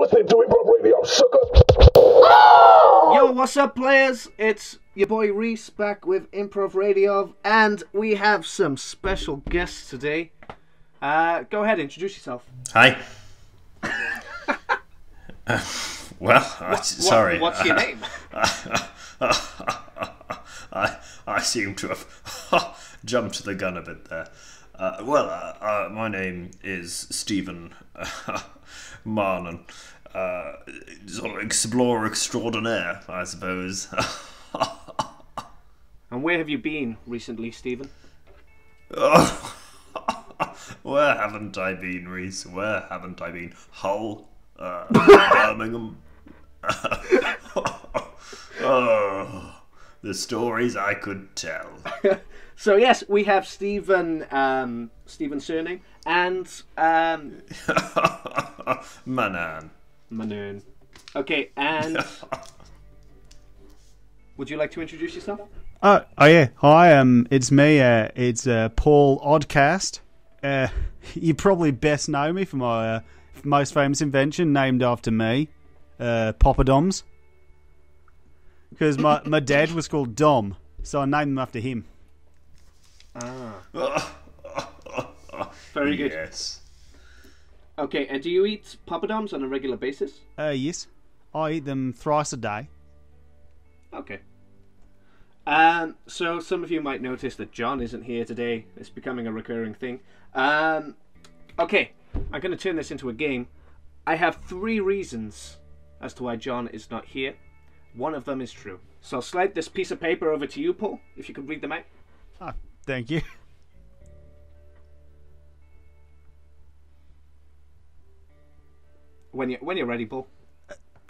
listening to Improv Radio, sucker. Yo, what's up, players? It's your boy Rhys back with Improv Radiov, and we have some special guests today. Go ahead, introduce yourself. Hi. Sorry. What's your name? I seem to have jumped the gun a bit there. My name is Stephen Mannern, sort of explorer extraordinaire, I suppose. And where have you been recently, Stephen? Where haven't I been, Rhys? Where haven't I been? Hull, Birmingham. Oh, the stories I could tell. So yes, we have Stephen surname, and Mannern. Okay, and would you like to introduce yourself? Oh yeah. Hi, it's me. It's Paul Oddcurst. You probably best know me for my most famous invention, named after me, poppadoms. Because my dad was called Dom, so I named him after him. Ah. Very good. Yes. Okay, and do you eat poppadoms on a regular basis? Yes. I eat them thrice a day. Okay. So some of you might notice that John isn't here today. It's becoming a recurring thing. Okay, I'm going to turn this into a game. I have 3 reasons as to why John is not here. One of them is true. So I'll slide this piece of paper over to you, Paul, if you could read them out. Oh, thank you. When you're ready, Paul.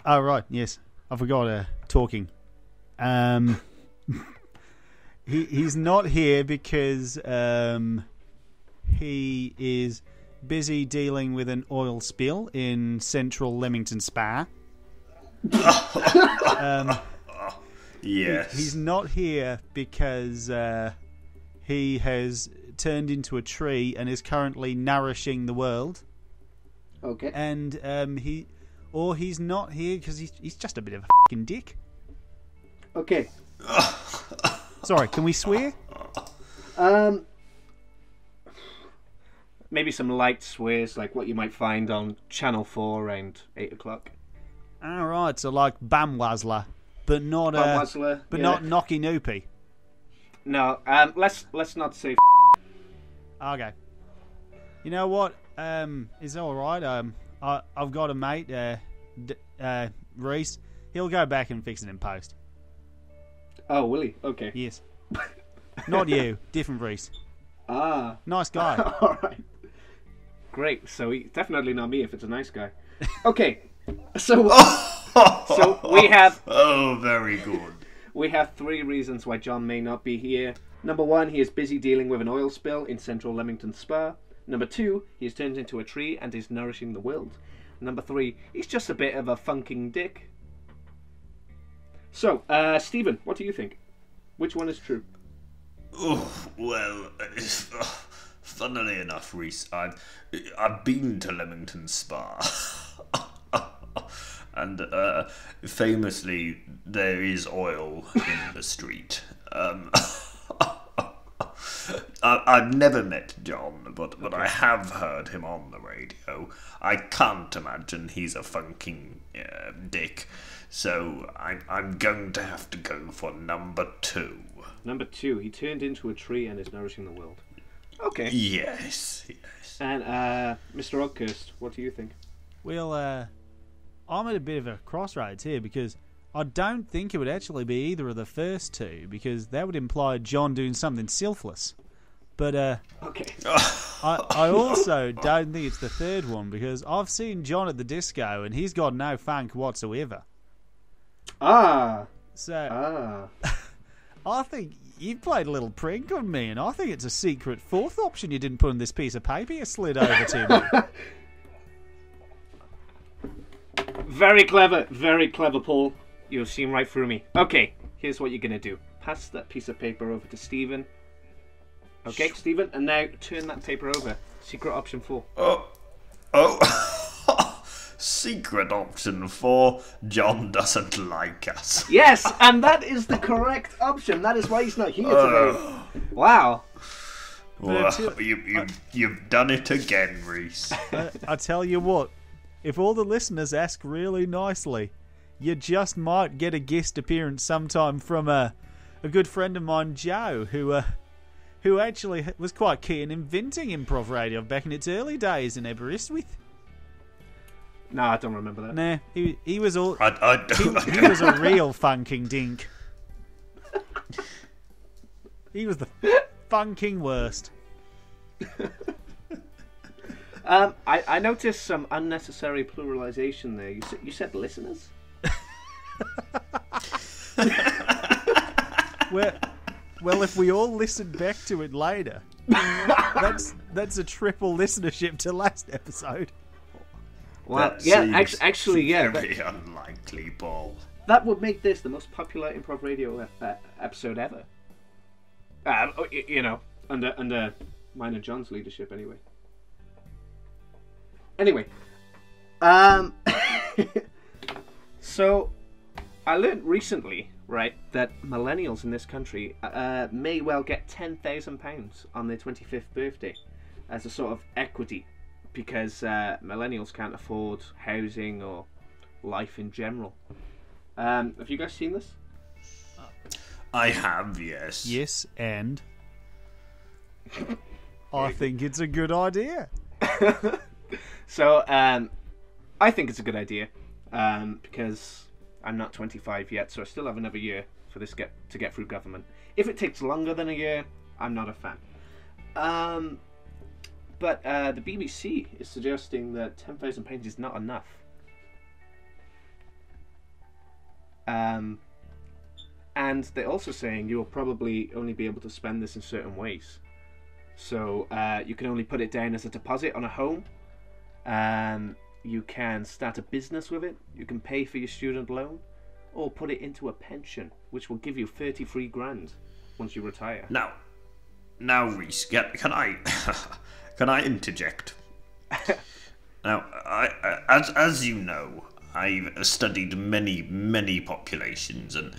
Oh, right, yes. I forgot talking. He's not here because he is busy dealing with an oil spill in central Leamington Spa. Yes. He's not here because he has turned into a tree and is currently nourishing the world. Okay. And he's not here because he's just a bit of a fucking dick. Okay. Sorry, can we swear? Maybe some light swears, like what you might find on Channel 4 around 8 o'clock. Alright, so like Bamwazla, but not Bamwazla, but yeah. not Knocky Noopy. No, let's not say Okay. You know what? It's alright. I've got a mate, Rhys. He'll go back and fix it in post. Oh, will he? Okay. Yes. Not you, different Rhys. Ah. Nice guy. Alright. Great, so he's definitely not me if it's a nice guy. Okay, so we have... Oh, very good. We have 3 reasons why John may not be here. Number 1, he is busy dealing with an oil spill in central Leamington Spa. Number 2, he has turned into a tree and is nourishing the world. Number 3, he's just a bit of a funking dick. So, Stephen, what do you think? Which one is true? Oh, well, funnily enough, Rhys, I've been to Leamington Spa. And famously, there is oil in the street. I've never met John, but I have heard him on the radio. I can't imagine he's a funking dick, so I'm going to have to go for number 2. Number 2, he turned into a tree and is nourishing the world. Okay. Yes. And Mr. Oddcurst, what do you think? Well, I'm at a bit of a crossroads here because I don't think it would actually be either of the first 2 because that would imply John doing something selfless. But okay. I also don't think it's the third one because I've seen John at the disco and he's got no funk whatsoever. So I think you played a little prank on me, and I think it's a secret 4th option you didn't put on this piece of paper you slid over to me. Very clever, Paul. You've seen right through me. Okay, here's what you're going to do. Pass that piece of paper over to Stephen. Okay, Stephen, and now turn that paper over. Secret option 4. Oh. secret option 4, John doesn't like us. Yes, and that is the correct option. That is why he's not here today. Wow. Well, you've done it again, Rhys. I tell you what, if all the listeners ask really nicely, you just might get a guest appearance sometime from a good friend of mine, Joe, who actually was quite key in inventing Improv Radiov back in its early days in Aberystwyth. No, I don't remember that. Nah, he was all. He was a real funking dink. He was the funking worst. I noticed some unnecessary pluralization there. You said listeners? Well, if we all listen back to it later, that's a triple listenership to last episode. Well, That yeah, seems actually, yeah. very unlikely, Paul. That would make this the most popular Improv Radio episode ever. Under mine and John's leadership, anyway. Anyway, so I learned recently, right, that millennials in this country may well get £10,000 on their 25th birthday as a sort of equity, because millennials can't afford housing or life in general. Have you guys seen this? I have, yes. Yes, and I think it's a good idea. So, I think it's a good idea, because I'm not 25 yet, so I still have another year for this to get through government. If it takes longer than a year, I'm not a fan. But the BBC is suggesting that £10,000 is not enough. And they're also saying you'll probably only be able to spend this in certain ways. So you can only put it down as a deposit on a home. You can start a business with it. You can pay for your student loan, or put it into a pension, which will give you 33 grand once you retire. Now, Rhys, can I interject? Now, as you know, I've studied many populations, and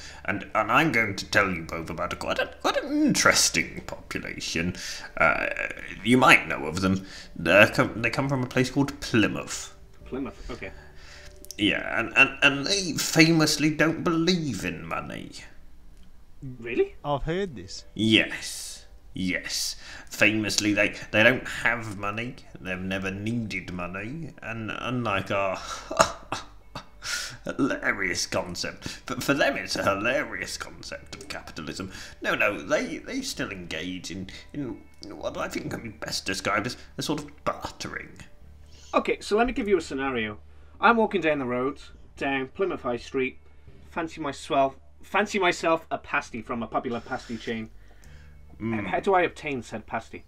I'm going to tell you both about quite an interesting population. You might know of them. They come from a place called Plymouth. Plymouth, okay. Yeah, and they famously don't believe in money. Really? I've heard this. Yes. Famously, they don't have money. They've never needed money, and unlike our hilarious concept, but for them it's a hilarious concept of capitalism. No, they still engage in what I think can be best described as a sort of bartering. Okay, so let me give you a scenario. I'm walking down the road, down Plymouth High Street, fancy myself a pasty from a popular pasty chain. How do I obtain said pasty?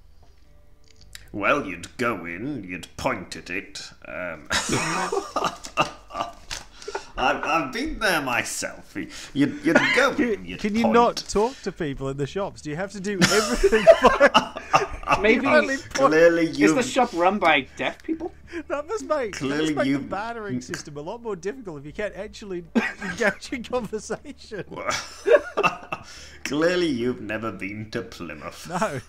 Well, you'd go in, you'd point at it. I've been there myself. You'd go in, you'd Can you point. not talk to people in the shops? Do you have to do everything? Maybe Clearly, is the shop run by deaf people? That must make the bartering system a lot more difficult if you can't actually engage in conversation. Clearly, you've never been to Plymouth. No.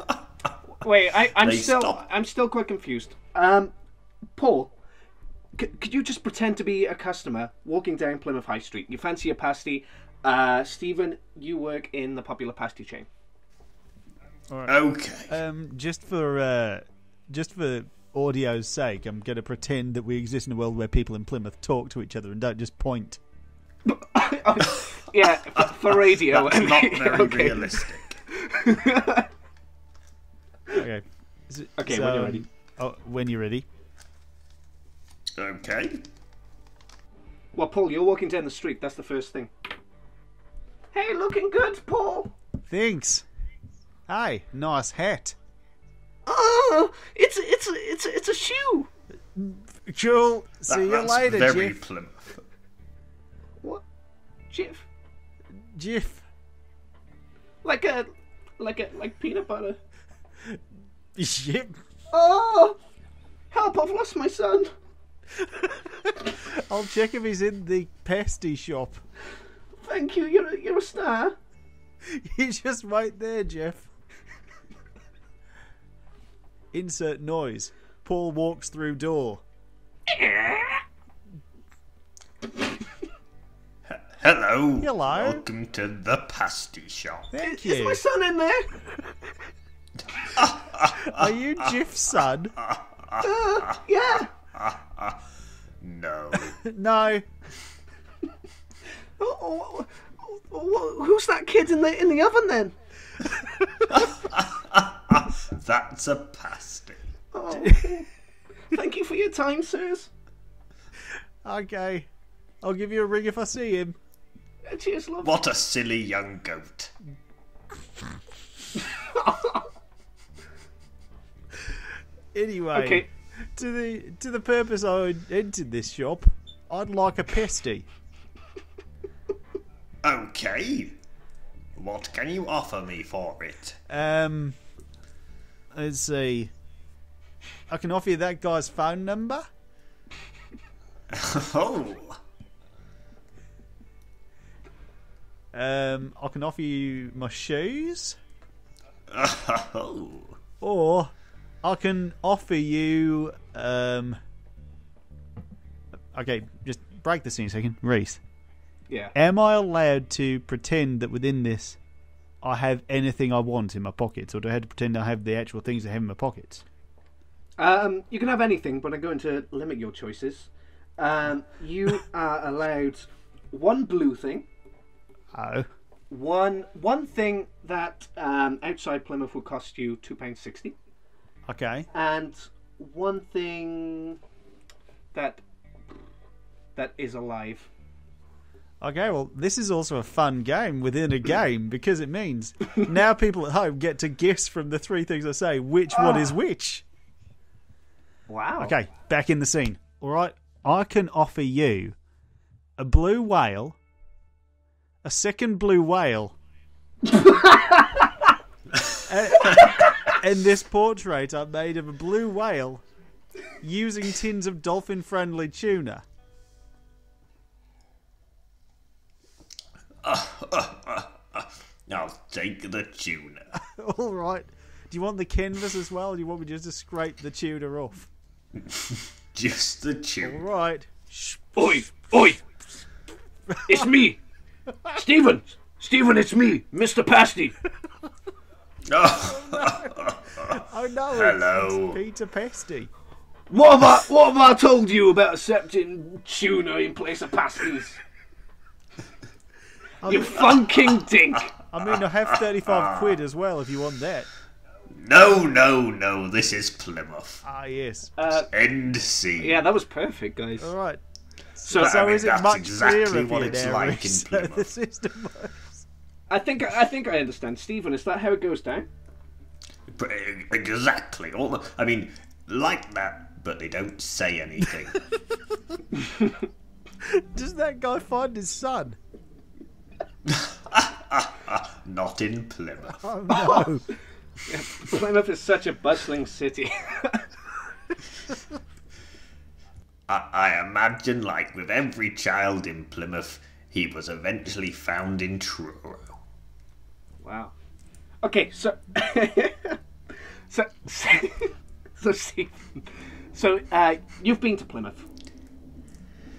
Wait, I'm They stop. still quite confused. Paul, could you just pretend to be a customer walking down Plymouth High Street? You fancy a pasty. Stephen, you work in the popular pasty chain. Right. Okay. Just for audio's sake, I'm going to pretend that we exist in a world where people in Plymouth talk to each other and don't just point. Yeah, for radio. That's not very realistic. Okay. Okay, when you're ready. Oh, when you're ready. Okay. Well, Paul, you're walking down the street. That's the first thing. Hey, looking good, Paul. Thanks. Hi, nice hat. Oh, it's a shoe. Cool. See you That's later, very Jiff. Plymouth. What? Jiff? Jiff. Like peanut butter. Yep. Oh, help! I've lost my son. I'll check if he's in the pasty shop. Thank you. You're a star. You just wait there, Jeff. Insert noise. Paul walks through door. Hello. Hello. Welcome to the pasty shop. Thank Is you. my son in there? Are you Jeff's son? Yeah. No. No. Who's that kid in the oven then? That's a pasty. Oh, thank you for your time, sirs. Okay. I'll give you a ring if I see him. Cheers, love. What a silly young goat. Anyway, Okay. to the purpose I entered this shop, I'd like a pasty. Okay. What can you offer me for it? Let's see. I can offer you that guy's phone number. Oh. I can offer you my shoes, Oh. or I can offer you. Okay, just break this in a second, Rhys. Yeah. Am I allowed to pretend that within this I have anything I want in my pockets, or do I have to pretend I have the actual things I have in my pockets? You can have anything, but I'm going to limit your choices. You are allowed one blue thing, Oh. one thing that outside Plymouth will cost you £2.60, Okay. and one thing that is alive. Okay, well, this is also a fun game within a game, because it means now people at home get to guess from the three things I say which one is which. Wow. Okay, back in the scene. All right, I can offer you a blue whale, a second blue whale, and this portrait I made of a blue whale using tins of dolphin-friendly tuna. I'll take the tuna. All right. Do you want the canvas as well, or do you want me just to scrape the tuna off? Just the All tuna. right. Oi! It's me! Stephen, it's me, Mr. Pasty. Oh no! Hello. It's Peter Pesty. What have I told you about accepting tuna in place of pasties? You funking dink! I mean, I have 35 quid as well if you want that. No. This is Plymouth. Ah, yes. End scene. Yeah, that was perfect, guys. All right. So So I mean, is it that's much exactly clearer what for you it's now, like Rhys, in that the Plymouth. system works? I think I understand. Stephen, is that how it goes down? Exactly. I mean, like that, but they don't say anything. Does that guy find his son? Not in Plymouth. Oh no! Plymouth is such a bustling city. I imagine, like with every child in Plymouth, he was eventually found in Truro. Wow. Okay, so so Stephen, you've been to Plymouth,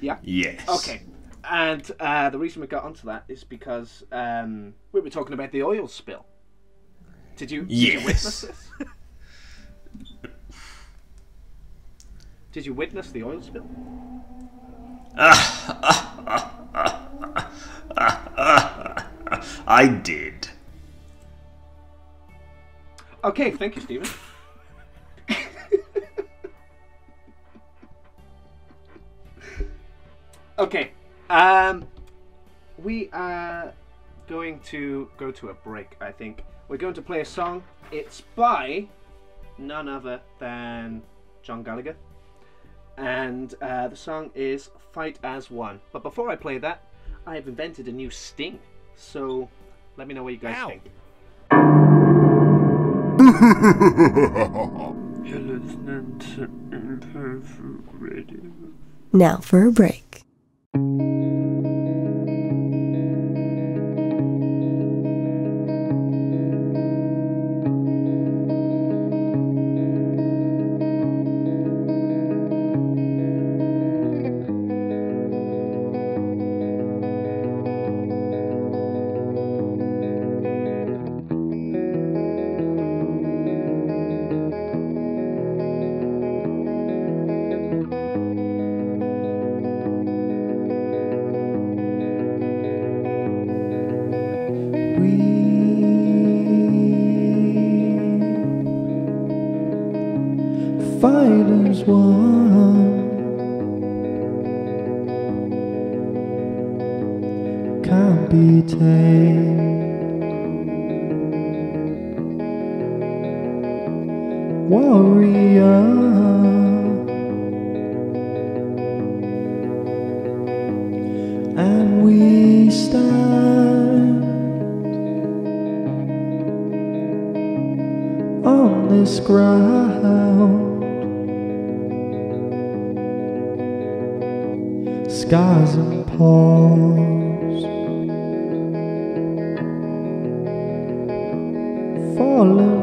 yeah? Yes. Okay, and the reason we got onto that is because we were talking about the oil spill. Did you witness this? Did you witness the oil spill? I did. Okay, thank you, Stephen. Okay, we are going to go to a break, I think. We're going to play a song. It's by none other than John Gallagher. And the song is Fight As One. But before I play that, I have invented a new sting. So let me know what you guys think. Now for a break. as one. Can't be tamed. Warrior, and we stand on this ground. Scars and paws falling out.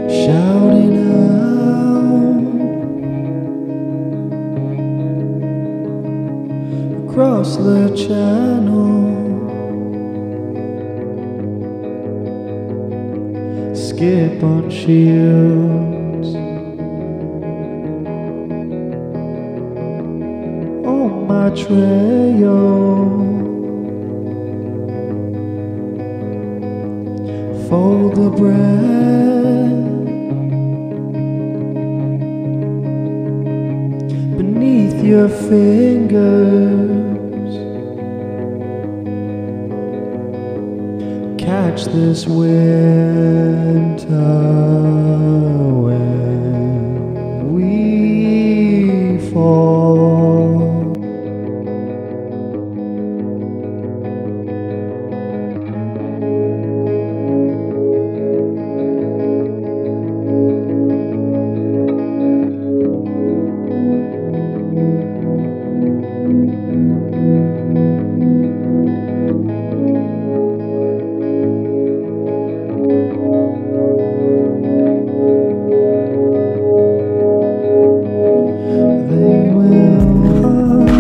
Shouting out across the channel, skip on shields on my trail, fold the bread beneath your fingers, catch this winter when we fall. They will hunt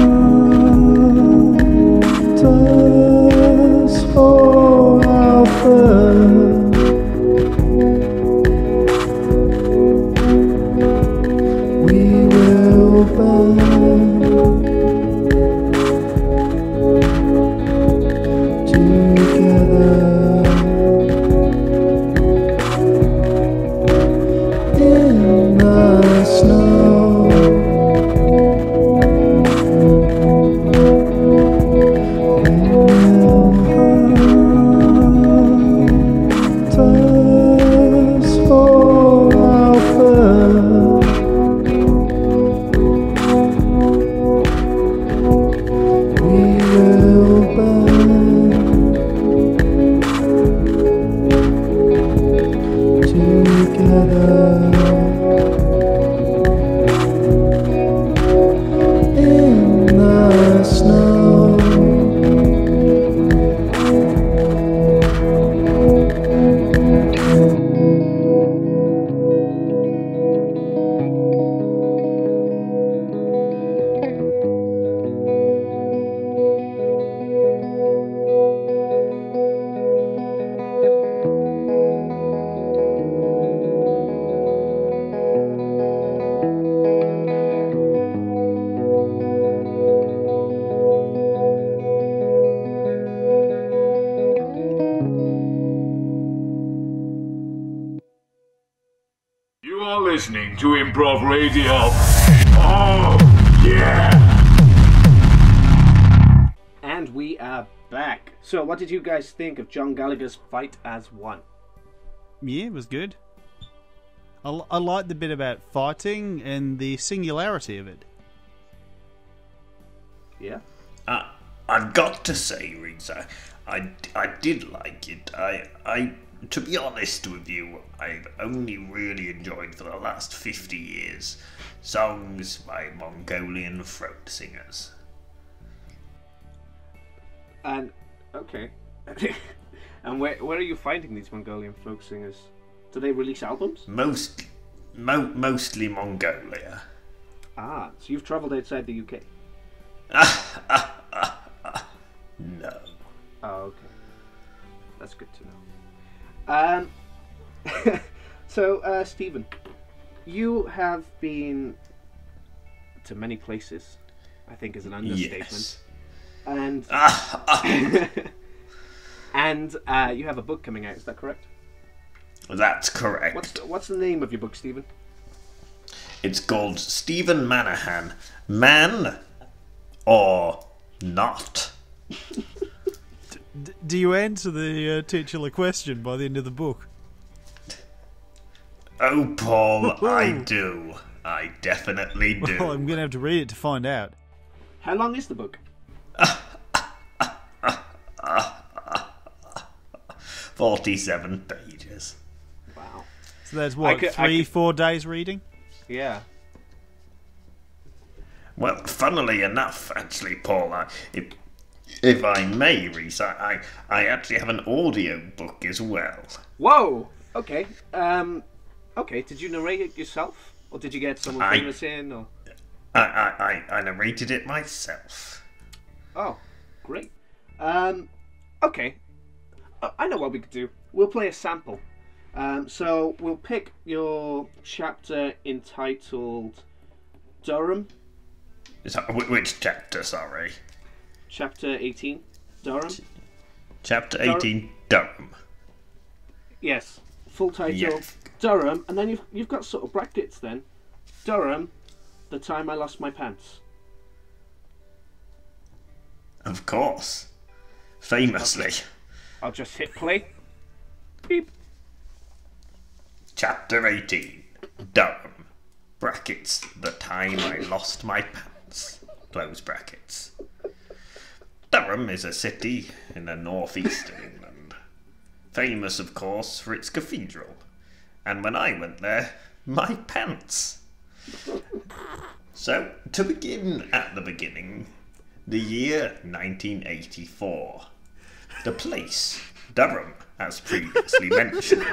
us for our fur. We will burn together in the snow. They will hunt us for our fur. We will burn together in the snow. You are listening to Improv Radiov. Oh, yeah! And we are back. So, what did you guys think of John Gallagher's Fight as One? Yeah, it was good. I liked the bit about fighting and the singularity of it. Yeah? I've got to say, Rhys, I did like it. To be honest with you, I've only really enjoyed for the last 50 years songs by Mongolian throat singers. And, okay. And where are you finding these Mongolian folk singers? Do they release albums? Mostly Mongolia. Ah, so you've travelled outside the UK. No. Oh, okay. That's good to know. So, Stephen, you have been to many places, I think is an understatement. Yes. And and you have a book coming out, is that correct? That's correct. What's the name of your book, Stephen? It's called Stephen Manahan. Man or not? Do you answer the titular question by the end of the book? Oh, Paul, I do. I definitely do. Well, I'm going to have to read it to find out. How long is the book? 47 pages. Wow. So that's what, 3-4 days reading? Yeah. Well, funnily enough, actually, Paul, if I may, Rhys, I actually have an audio book as well. Whoa! Okay. Okay, did you narrate it yourself? Or did you get someone famous in? Or I narrated it myself. Oh, great. Okay. I know what we could do. We'll play a sample. So we'll pick your chapter entitled Durham. Which chapter, sorry? Chapter 18, Durham. Chapter 18, Durham. Yes, full title, Yes. Durham, and then you've got sort of brackets then. Durham, the time I lost my pants. Of course. Famously. I'll just hit play. Beep. Chapter 18, Durham. Brackets, the time I lost my pants. Close brackets. Durham is a city in the northeast of England. Famous, of course, for its cathedral. And when I went there, my pants. So, to begin at the beginning, the year 1984. The place, Durham, as previously mentioned.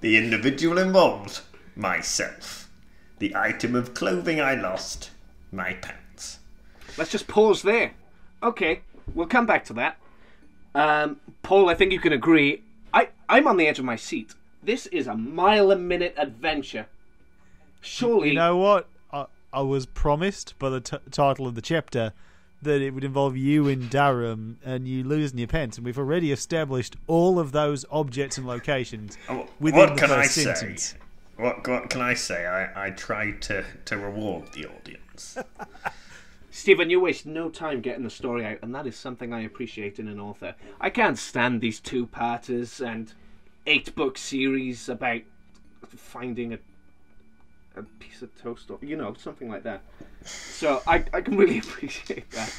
The individual involved, myself. The item of clothing I lost, my pants. Let's just pause there. Okay, we'll come back to that. Paul, I think you can agree. I'm on the edge of my seat. This is a mile-a-minute adventure. Surely... You know what? I was promised by the title of the chapter that it would involve you in Durham and you losing your pants, and we've already established all of those objects and locations within What the can first I sentence. say? What can I say? I tried to reward the audience. Stephen, you waste no time getting the story out, and that is something I appreciate in an author. I can't stand these two-parters and 8-book series about finding a piece of toast or, something like that. So I can really appreciate that.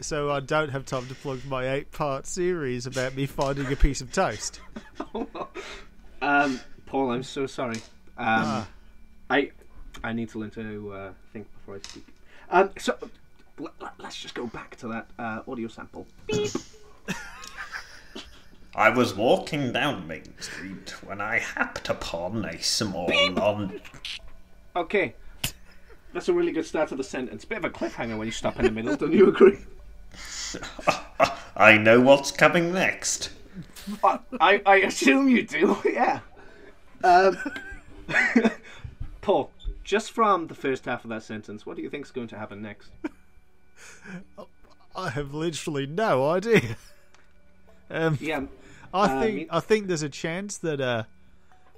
So I don't have time to plug my 8-part series about me finding a piece of toast. Paul, I'm so sorry. I need to learn to think before I speak. So let's just go back to that audio sample. Beep. I was walking down Main Street when I happed upon a small Okay. That's a really good start to the sentence. Bit of a cliffhanger when you stop in the middle, don't you agree? I know what's coming next. I assume you do, yeah. Paul, just from the first half of that sentence, what do you think is going to happen next? I have literally no idea. I think there's a chance that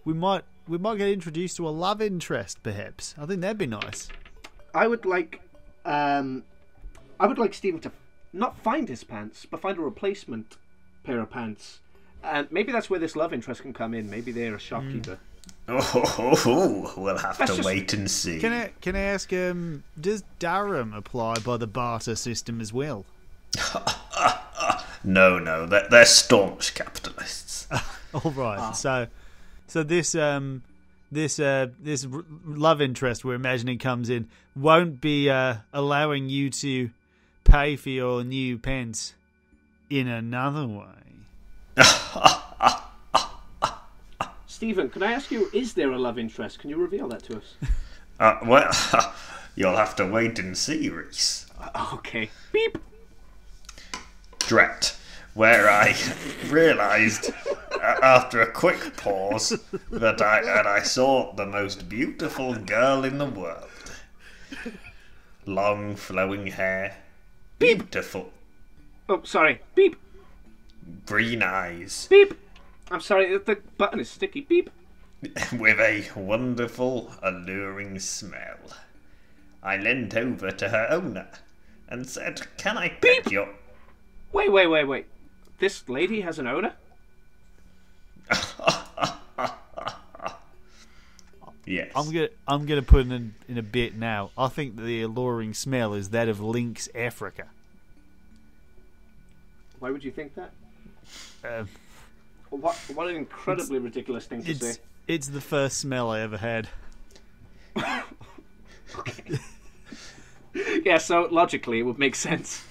we might get introduced to a love interest, perhaps. I think that'd be nice. I would like Stephen to not find his pants, but find a replacement pair of pants. And maybe that's where this love interest can come in. Maybe they're a shopkeeper. We'll have to wait and see. Can I ask, does Durham apply by the barter system as well? No, they're staunch capitalists. All right. So this love interest we're imagining comes in won't be allowing you to pay for your new pants in another way. Stephen, can I ask you, is there a love interest? Can you reveal that to us? Well, you'll have to wait and see, Rhys. Okay. Beep. Dret, where I realised after a quick pause that I saw the most beautiful girl in the world. Long flowing hair, beautiful. Oh, sorry. Beep. Green eyes, Beep. I'm sorry, the button is sticky. Beep. with a wonderful, alluring smell. I leant over to her owner and said, "Can I pet your..." Wait. This lady has an owner? Yes. I'm gonna put in a bit now. I think the alluring smell is that of Lynx Africa. Why would you think that? Um, What an incredibly ridiculous thing to say. It's the first smell I ever had. Yeah, so logically it would make sense.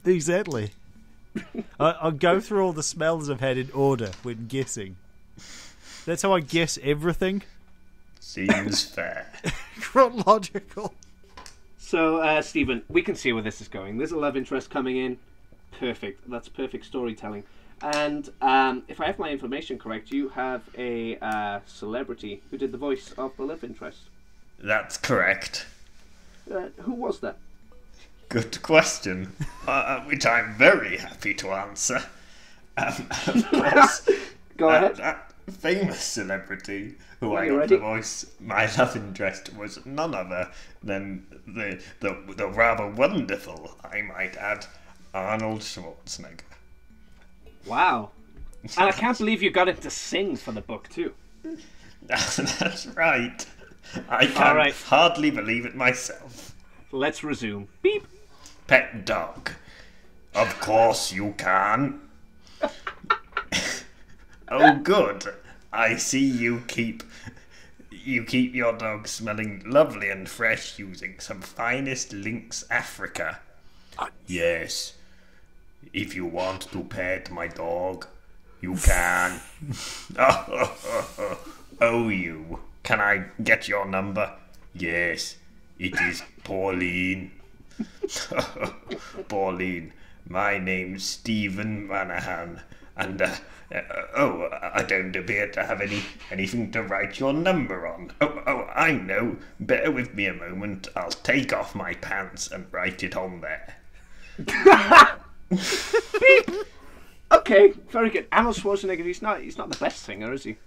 Exactly. I'll go through all the smells I've had in order when guessing. That's how I guess everything. Seems fair. Chronological. So, Stephen, we can see where this is going. There's a love interest coming in. Perfect. That's perfect storytelling. And if I have my information correct, you have a celebrity who did the voice of the love interest. That's correct. Who was that? Good question, which I'm very happy to answer. Of course, Go ahead. that famous celebrity who Are I you got ready? to voice my love interest was none other than the rather wonderful, I might add, Arnold Schwarzenegger. Wow. And I can't believe you got him to sing for the book, too. That's right. I All can right. hardly believe it myself. Let's resume. Beep. Pet dog. Of course you can. Oh, good. I see you keep your dog smelling lovely and fresh using some finest Lynx Africa. Yes. If you want to pet my dog, you can. Oh, you. Can I get your number? Yes. It is Pauline. Pauline, my name's Stephen Manahan, and I don't appear to have anything to write your number on. Oh, I know. Bear with me a moment. I'll take off my pants and write it on there. Okay, very good. Arnold Schwarzenegger, he's not the best singer, is he?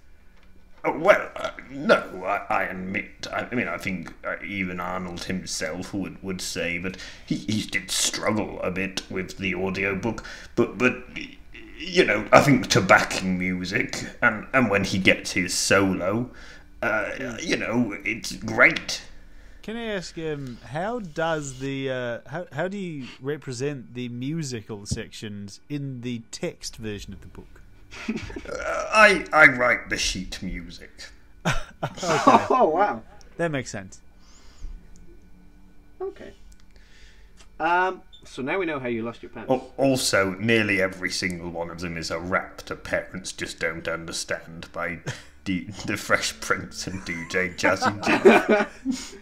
Oh, well, no, I admit. I mean, I think even Arnold himself would say that he did struggle a bit with the audiobook, but you know, I think to backing music and when he gets his solo, you know, it's great. Can I ask how does the how do you represent the musical sections in the text version of the book? I write the sheet music. Oh, wow. That makes sense. Okay. So now we know how you lost your pants. Also, nearly every single one of them is a rap to Parents Just Don't Understand by the Fresh Prince and DJ Jazzy Jeff.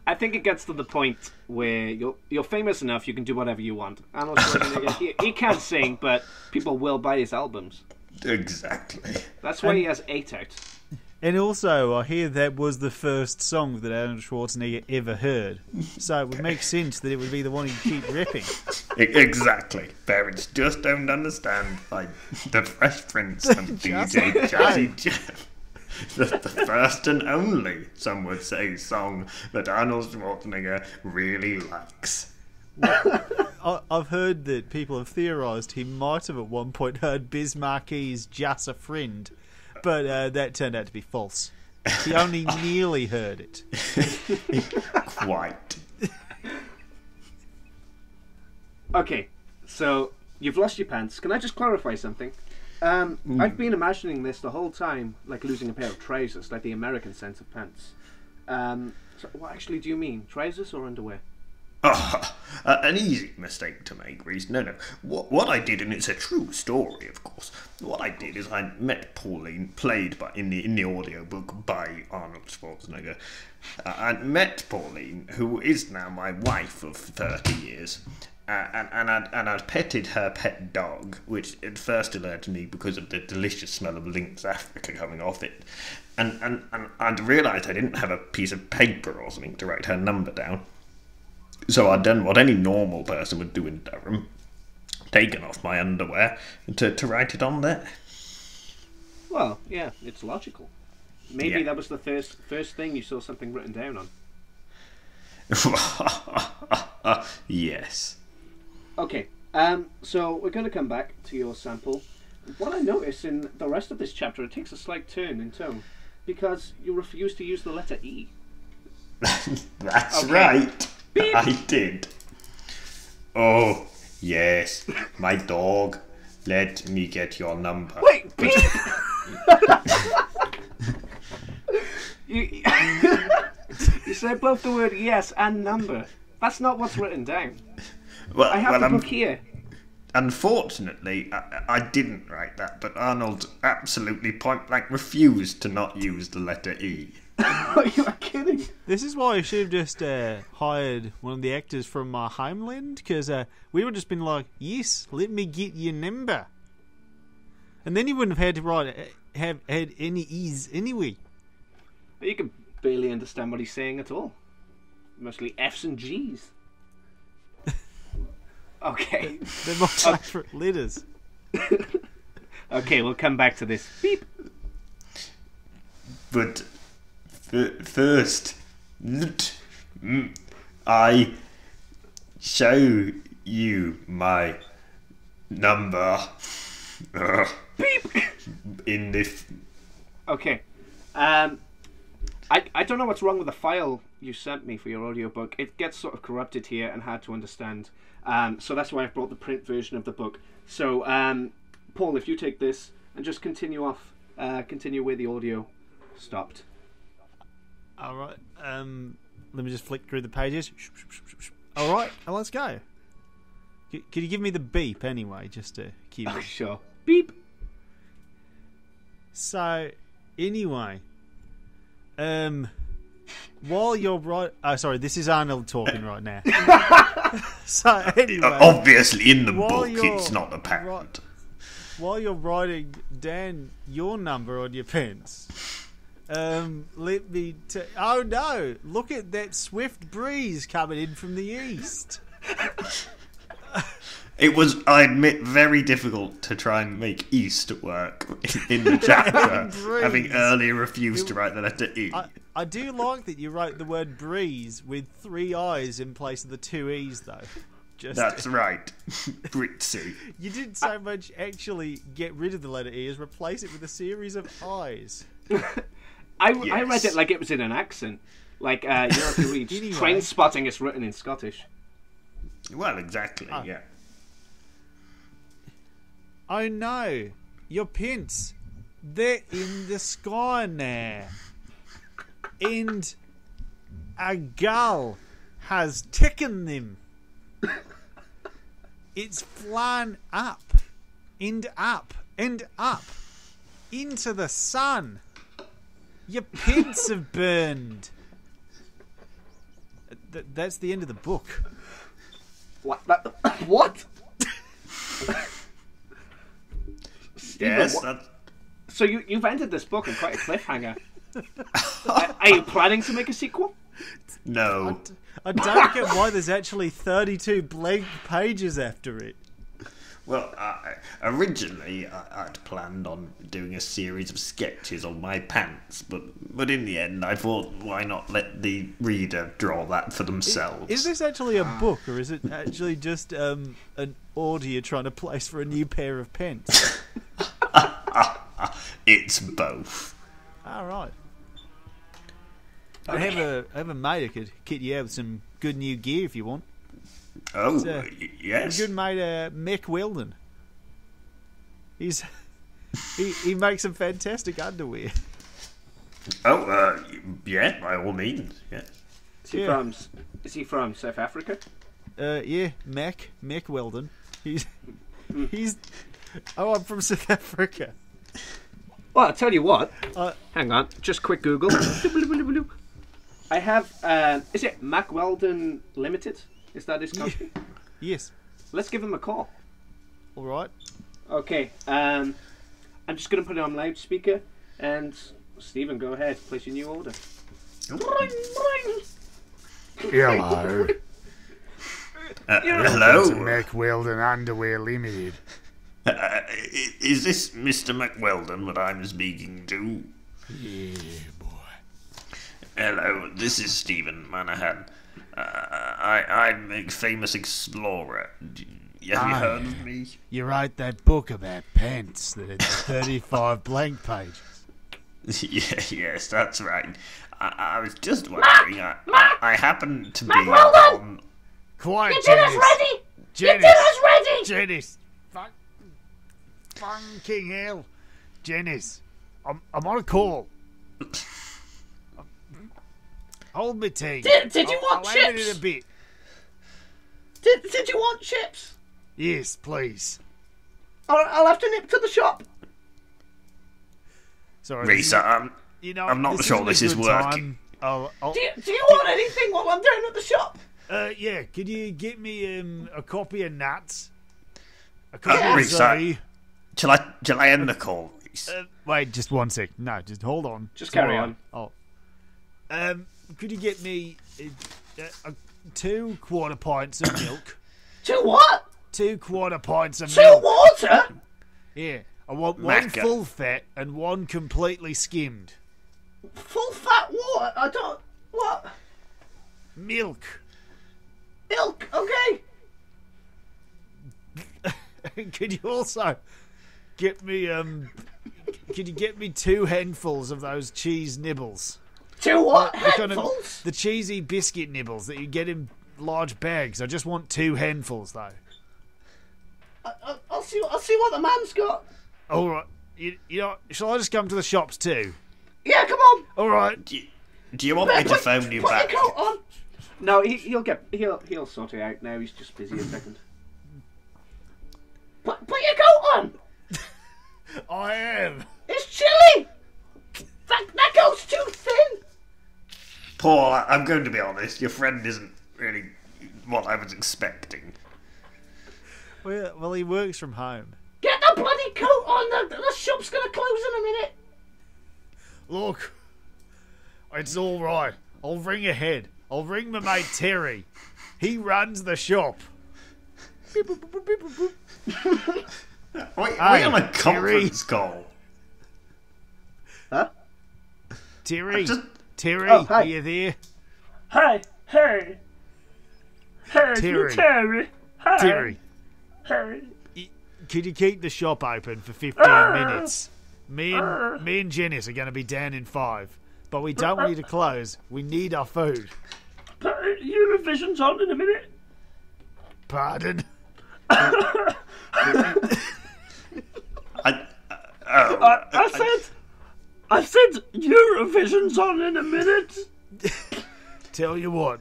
I think it gets to the point where you're famous enough, you can do whatever you want. Arnold Schwarzenegger, he can't sing, but people will buy his albums. Exactly. That's why he has 8 out. And also, I hear that was the first song that Arnold Schwarzenegger ever heard. So it would make sense that it would be the one he'd keep ripping. Exactly. Parents Just Don't Understand by the Fresh Prince and DJ Jazzy Jeff. The first and only, some would say, song that Arnold Schwarzenegger really likes. I've heard that people have theorised he might have at one point heard Biz Marquis's Just a Friend, but that turned out to be false. He only nearly heard it. Quite. Okay, so you've lost your pants. Can I just clarify something? I've been imagining this the whole time, like losing a pair of trousers, like the American sense of pants. So what actually do you mean? Trousers or underwear? An easy mistake to make, Rhys. No. What I did, and it's a true story, of course. What I did is I met Pauline, played by in the audiobook by Arnold Schwarzenegger. I met Pauline, who is now my wife of 30 years. And I'd petted her pet dog, which at first alerted me because of the delicious smell of Lynx Africa coming off it. And I'd realised I didn't have a piece of paper or something to write her number down. So I'd done what any normal person would do in Durham, taken off my underwear to write it on there. Well, yeah, it's logical. Maybe Yeah. that was the first thing you saw something written down on. Yes. Okay, so we're going to come back to your sample. What I notice in the rest of this chapter, it takes a slight turn in tone, because you refuse to use the letter E. That's Okay. right. Beep. I did. Oh, yes. My dog. Let me get your number. Wait, beep! you, you said both the word yes and number. That's not what's written down. Well, I have the I'm- book here. Unfortunately, I didn't write that, but Arnold absolutely point blank refused to not use the letter E. You are kidding. This is why I should have just hired one of the actors from my homeland, because we would have just been like, yes, let me get your number. And then you wouldn't have had to have had any E's anyway. You can barely understand what he's saying at all. Mostly F's and G's. Okay. They're my favourite letters. Okay, we'll come back to this. Beep. But first, I show you my number. Beep. In this. Okay. I don't know what's wrong with the file you sent me for your audiobook. It gets sort of corrupted here and hard to understand. So that's why I've brought the print version of the book. So, Paul, if you take this and just continue where the audio stopped. All right. Let me just flick through the pages. All right. Let's go. Could you give me the beep anyway, just to keep Oh, it? sure. Beep. So, anyway, while you're right, sorry, this is Arnold talking right now. So anyway, Obviously, in the while book, you're it's not apparent. while you're writing down your number on your pens, let me. Oh no! Look at that swift breeze coming in from the east. It was, I admit, very difficult to try and make East work in the chapter, Breeze. having earlier refused to write the letter E. I do like that you wrote the word breeze with 3 I's in place of the 2 E's, though. Just That's right. Britzy. you didn't so much actually get rid of the letter E as replace it with a series of I's. I Yes. read it like it was in an accent. Like, you know, if you read Anyway. Train Spotting, it's written in Scottish. Well, exactly, yeah. Oh no, your pins, they're in the sky now. And a gull has taken them. It's flown up and up and up into the sun. Your pins have burned. That's the end of the book. What? What? Yes, what- that, So you've ended this book on quite a cliffhanger. Are you planning to make a sequel? no. I don't get why there's actually 32 blank pages after it. Well, originally I'd planned on doing a series of sketches on my pants, but in the end I thought, why not let the reader draw that for themselves? Is this actually a book, or is it actually just an order you're trying to place for a new pair of pants? It's both. All right. I have a mate who could kit you out with some good new gear if you want. Oh, a yes. Good mate, Mick Weldon. He makes some fantastic underwear. Oh, yeah, by all means, yes. Is he from South Africa? Yeah, Mac Weldon. He's. Oh, I'm from South Africa. Well, I'll tell you what. Uh, Hang on, just quick Google. I have. Is it Mac Weldon Limited? Is that his company? Yes. Let's give him a call. All right. Okay. I'm just going to put it on loudspeaker, and Stephen, go ahead, place your new order. Hello. Hello. Mac Weldon Underwear Limited. Is this Mr. McWeldon that I'm speaking to? Yeah, boy. Hello, this is Stephen Mannern. I'm a famous explorer. Have you heard of me? You wrote that book about pants that had 35 blank pages. Yes, that's right. I was just wondering. I happen to be on. Quiet, Your dinner's ready! Your dinner's ready! Janice. Fucking hell. Janice. I'm on a call. Hold me tea. Did you want I'll have it chips? in a bit. Did you want chips? Yes, please. I'll have to nip to the shop. Sorry. Rhys, I'm not sure this is working. I'll Do you want anything while I'm down at the shop? yeah, could you get me a copy of Nuts? A copy of Rhys, Zoe? shall I end the call, Rhys? Wait, just one sec. No, just hold on. Just It's carry all on. Oh. Could you get me 2 quarter pints of milk? 2 what? 2 quarter pints of 2 milk. water? Yeah. I want one Macca. full fat and one completely skimmed. Full fat water? I don't... What? Milk. Milk, okay. Could you also get me could you get me 2 handfuls of those cheese nibbles? 2 what? The kind of- Handfuls? the cheesy biscuit nibbles that you get in large bags. I just want 2 handfuls though. I'll see what the man's got. All right. You know, shall I just come to the shops too? Yeah, come on. All right. Do you want me to phone you Put back? your coat on. No, he'll sort it out now. He's just busy a second. Put your coat on. I am. It's chilly. That coat's too thin. Paul, I'm going to be honest. Your friend isn't really what I was expecting. Well, he works from home. Get the bloody coat on. The shop's gonna close in a minute. Look, it's all right. I'll ring ahead. I'll ring my mate Terry. He runs the shop. We're Hey, on a conference call. Huh? Terry, Terry, Oh, hi. are you there? Hey. Hey, Terry. Terry. Hey. Terry, Hey. could you keep the shop open for 15 minutes? Me and Janice are going to be down in 5, but we don't want you to close. We need our food. Eurovision's on in a minute. Pardon? I said Eurovision's on in a minute. Tell you what.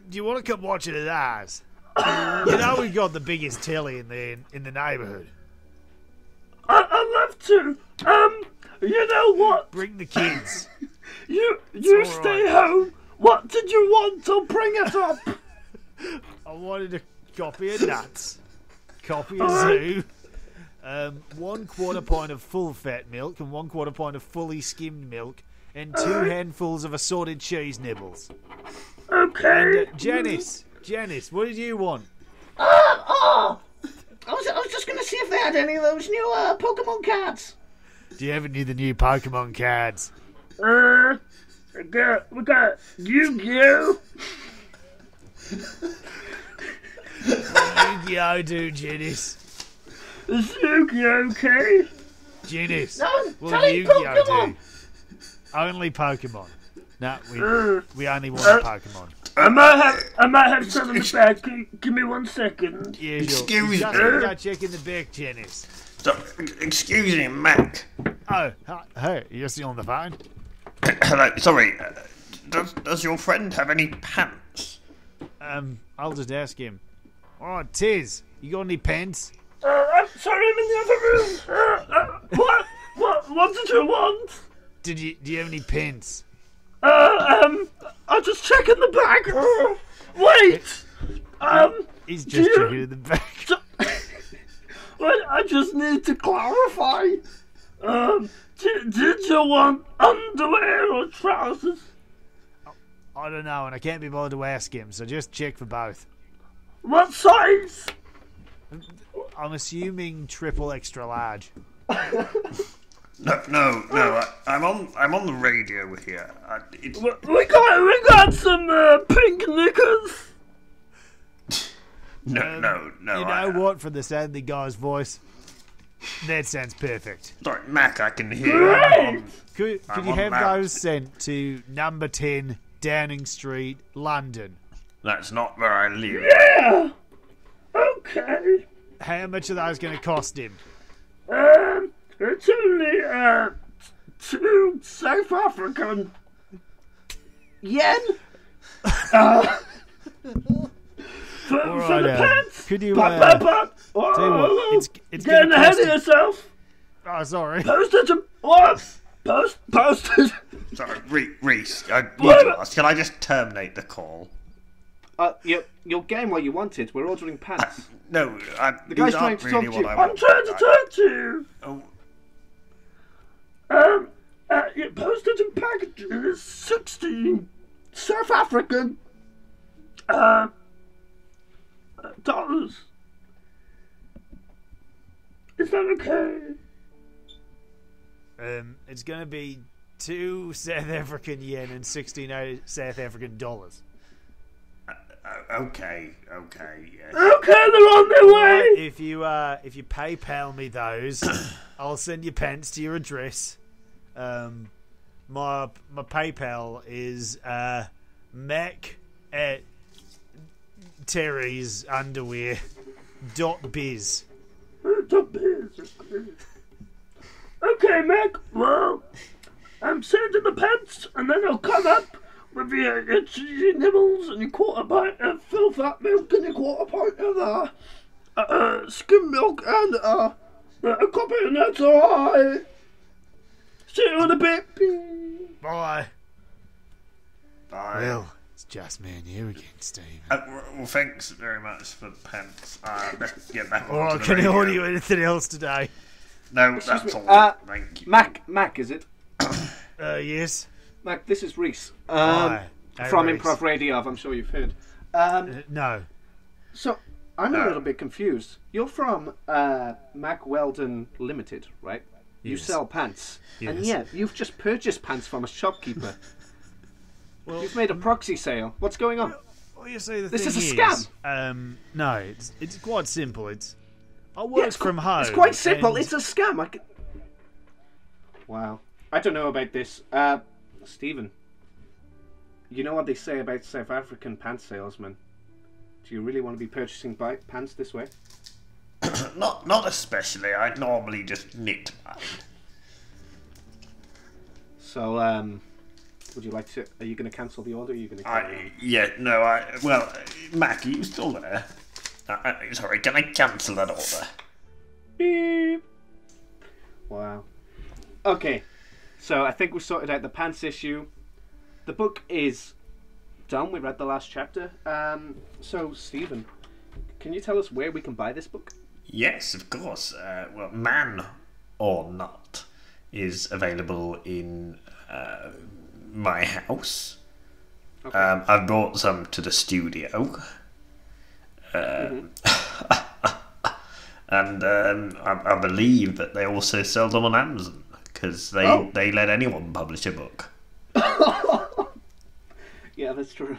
Do you want to come watch it at ours? You know we've got the biggest telly in the neighbourhood. I'd love to. You know what? Bring the kids. You all stay right. home. What did you want? I'll bring it up. I wanted a copy of Nuts, copy of Zoo, 1 quarter pint of full fat milk and 1 quarter pint of fully skimmed milk, and 2 handfuls of assorted cheese nibbles. Okay. And Janice, what did you want? I was just gonna see if they had any of those new Pokemon cards. Do you have any of the new Pokemon cards? We got Yu-Gi-Oh. Yu-Gi-Oh, do Janice. Is Yu-Gi-Oh okay? Janice, No, will tell him Yu-Gi-Oh Pokemon. do? Only Pokemon. No, we only want a Pokemon. I might have some in the bag. Give me 1 second. Yeah, Excuse just me. go check in the back, Janice. So, excuse me, Mac. Oh, hey, you're still on the phone? Hello, sorry. Does your friend have any pants? I'll just ask him. Oh, Tiz, you got any pence? I'm sorry, I'm in the other room. What did you want? Do you have any pence? I'll just check in the bag. Wait. He's just checking in the back. Wait, I just need to clarify. Did you want underwear or trousers? I don't know, and I can't be bothered to ask him, so just check for both. What size? I'm assuming triple extra large. No. I'm on the radio here. We got some pink knickers. No. You know what? For the sound of the guy's voice, that sounds perfect. Sorry, Mac, I can hear you. Could I'm you on have that. those sent to number 10 Downing Street, London? That's not where I live. Yeah. Okay. How much are those going to cost him? It's only 2 South African yen. For the pants. Could you? But, tell you what, it's getting gonna ahead cost of him. yourself. Oh, sorry. Postage. What? Postage. Sorry, Rhys, I need to ask, can I just terminate the call? You're getting what you wanted. We're ordering pants. No, The guy's these trying aren't to really talk to what you. I I'm want. trying to talk to you. Oh, Your postage and packaging is 16 South African dollars. Is that okay? It's going to be 2 South African yen and 16 South African dollars. okay, yes. Okay, they're on their way. If you PayPal me those, I'll send you pants to your address. My PayPal is Mac at Terry's Underwear .biz. Okay, Mac. Well, I'm sending the pants, and then I'll come up with your cheesy nibbles and your quarter pint of full fat milk and your quarter pint of skim milk and a copy of nuts. Alright. See you in a bit. Bye. Bye. Well, it's just me and you again, Steve. Well, thanks very much for the pants. Let's get back Oh, on to the can I radio. order you anything else today? No, that's me. all. Thank you. Mac, is it? Yes. Mac, this is Rhys. Hi. Hey, From Rhys. Improv Radiov, I'm sure you've heard. No. So, I'm a little bit confused. You're from Mac Weldon Limited, right? You Yes. sell pants. And Yes. yet, you've just purchased pants from a shopkeeper. You've made a proxy sale. What's going on? Well, you see, the This thing is a scam. No, it's quite simple. I work from home. It's quite simple. and- It's a scam. Wow. I don't know about this. Stephen, you know what they say about South African pants salesmen? Do you really want to be purchasing pants this way? Not especially. I normally just knit mine. So, would you like to... Are you going to cancel the order? Or are you going to... Well, Mac, are you still there? Sorry, can I cancel that order? Beep. Wow. Okay. So, I think we sorted out the pants issue. The book is done. We read the last chapter. So, Stephen, can you tell us where we can buy this book? Yes, of course. Well, Man or Not is available in my house. Okay. I've brought some to the studio. And I believe that they also sell them on Amazon because they let anyone publish a book. Yeah, that's true.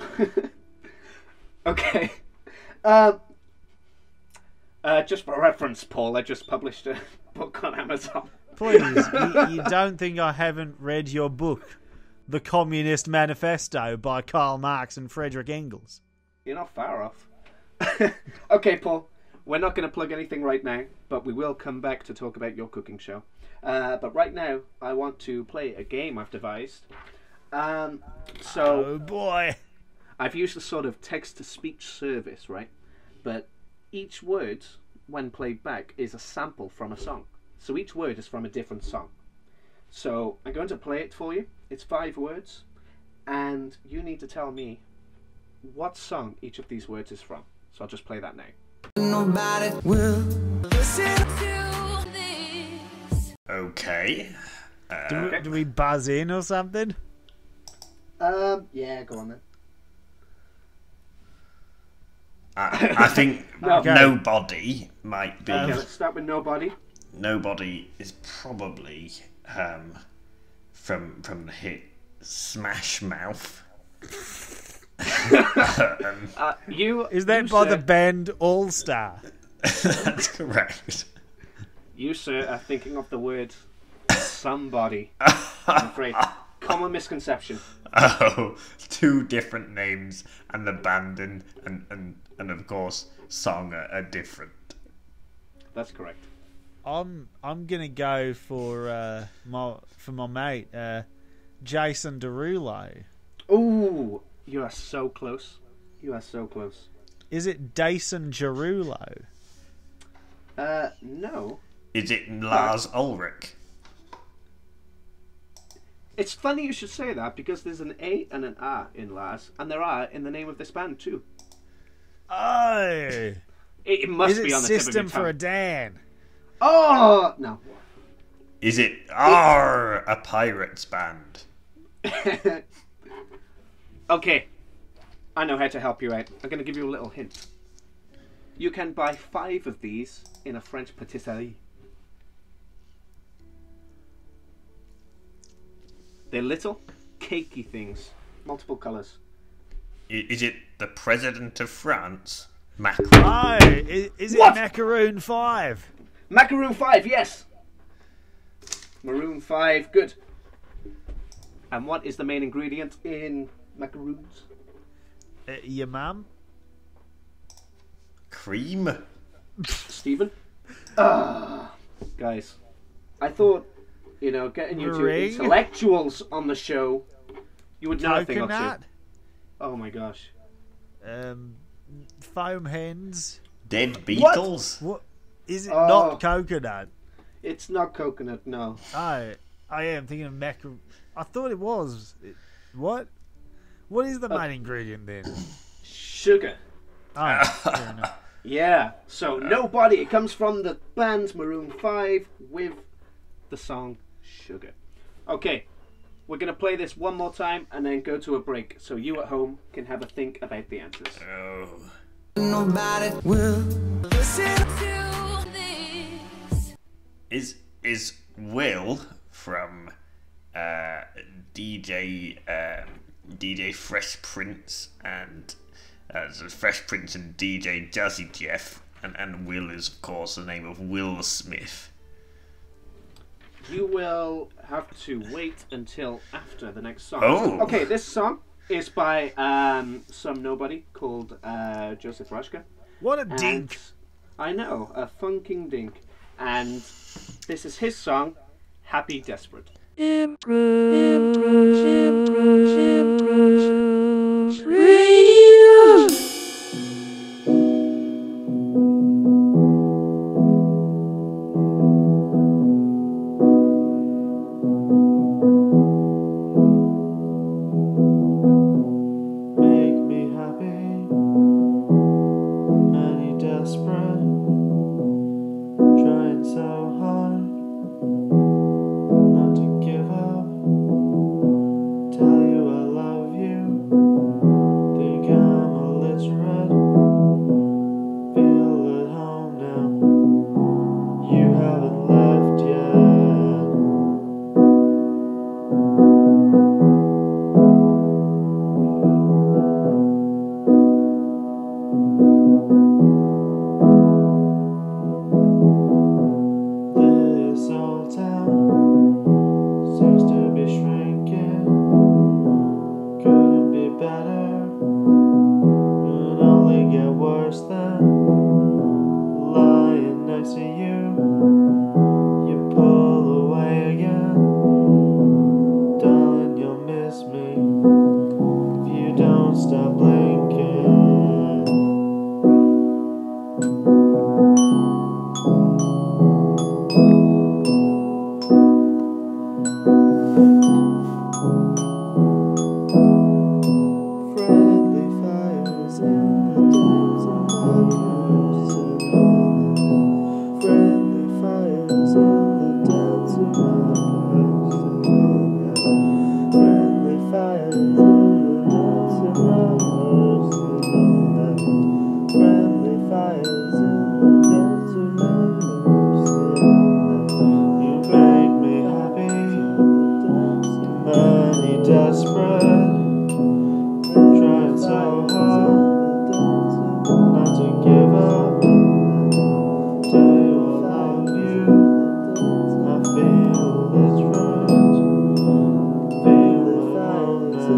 Okay. Just for reference, Paul, I just published a book on Amazon. Please, you don't think I haven't read your book, The Communist Manifesto by Karl Marx and Friedrich Engels? You're not far off. Okay, Paul, we're not going to plug anything right now, but we will come back to talk about your cooking show. But right now, I want to play a game I've devised. Oh boy. I've used a sort of text-to-speech service, right? But each word, when played back, is a sample from a song. So each word is from a different song. So I'm going to play it for you. It's 5 words. And you need to tell me what song each of these words is from. So I'll just play that now. Nobody will listen to this. Okay. Do we buzz in or something? Yeah, go on then. I think Okay. Nobody might be. Okay, let's start with Nobody. Nobody is probably from the hit Smash Mouth. Is that by the band All Star? That's correct. You, sir, are thinking of the word somebody. I'm afraid. Common misconception. Oh, 2 different names, and the band and of course song are different. That's correct. I'm gonna go for my mate Jason Derulo. Ooh, you are so close. You are so close. Is it Jason Derulo? No. Is it Lars Ulrich? It's funny you should say that because there's an A and an R in Lars, and there are in the name of this band too. Oh, It must is be it on the tip of System your for a tongue. Dan? Oh no. Is it a pirates band? Okay, I know how to help you out. I'm going to give you a little hint. You can buy 5 of these in a French patisserie. They're little, cakey things, multiple colours. Is it the President of France? Macron. Oh, is it What? Macaroon 5? Macaroon 5, yes! Maroon 5, good. And what is the main ingredient in macaroons? Your mum? Cream? Stephen? Guys, I thought, getting you two Meringue? intellectuals on the show, you would know a thing or two. Coconut? Oh my gosh. Foam hens? Dead Beatles? What? Is it Oh. not coconut? It's not coconut, no. Oh, I am thinking of macaroon. I thought it was. What? What is the main ingredient then? Sugar. Oh, fair enough. Yeah, so Nobody. It comes from the band Maroon 5 with the song Sugar. Okay, we're going to play this one more time and then go to a break so you at home can have a think about the answers. Oh. Nobody will listen to this. Is Will from DJ Fresh Prince and Fresh Prince and DJ Jazzy Jeff, and Will is of course the name of Will Smith. You will have to wait until after the next song. Oh. Okay, this song is by some nobody called Joseph Rushka. What a And dink. I know, a funking dink. And this is his song, Happy Desperate. Improv Radio. Make me happy, many desperate, trying so hard not to give up. Tell You make me happy. Many desperate, trying so hard not to give up. They will love you. I feel it's right. Feel alone now.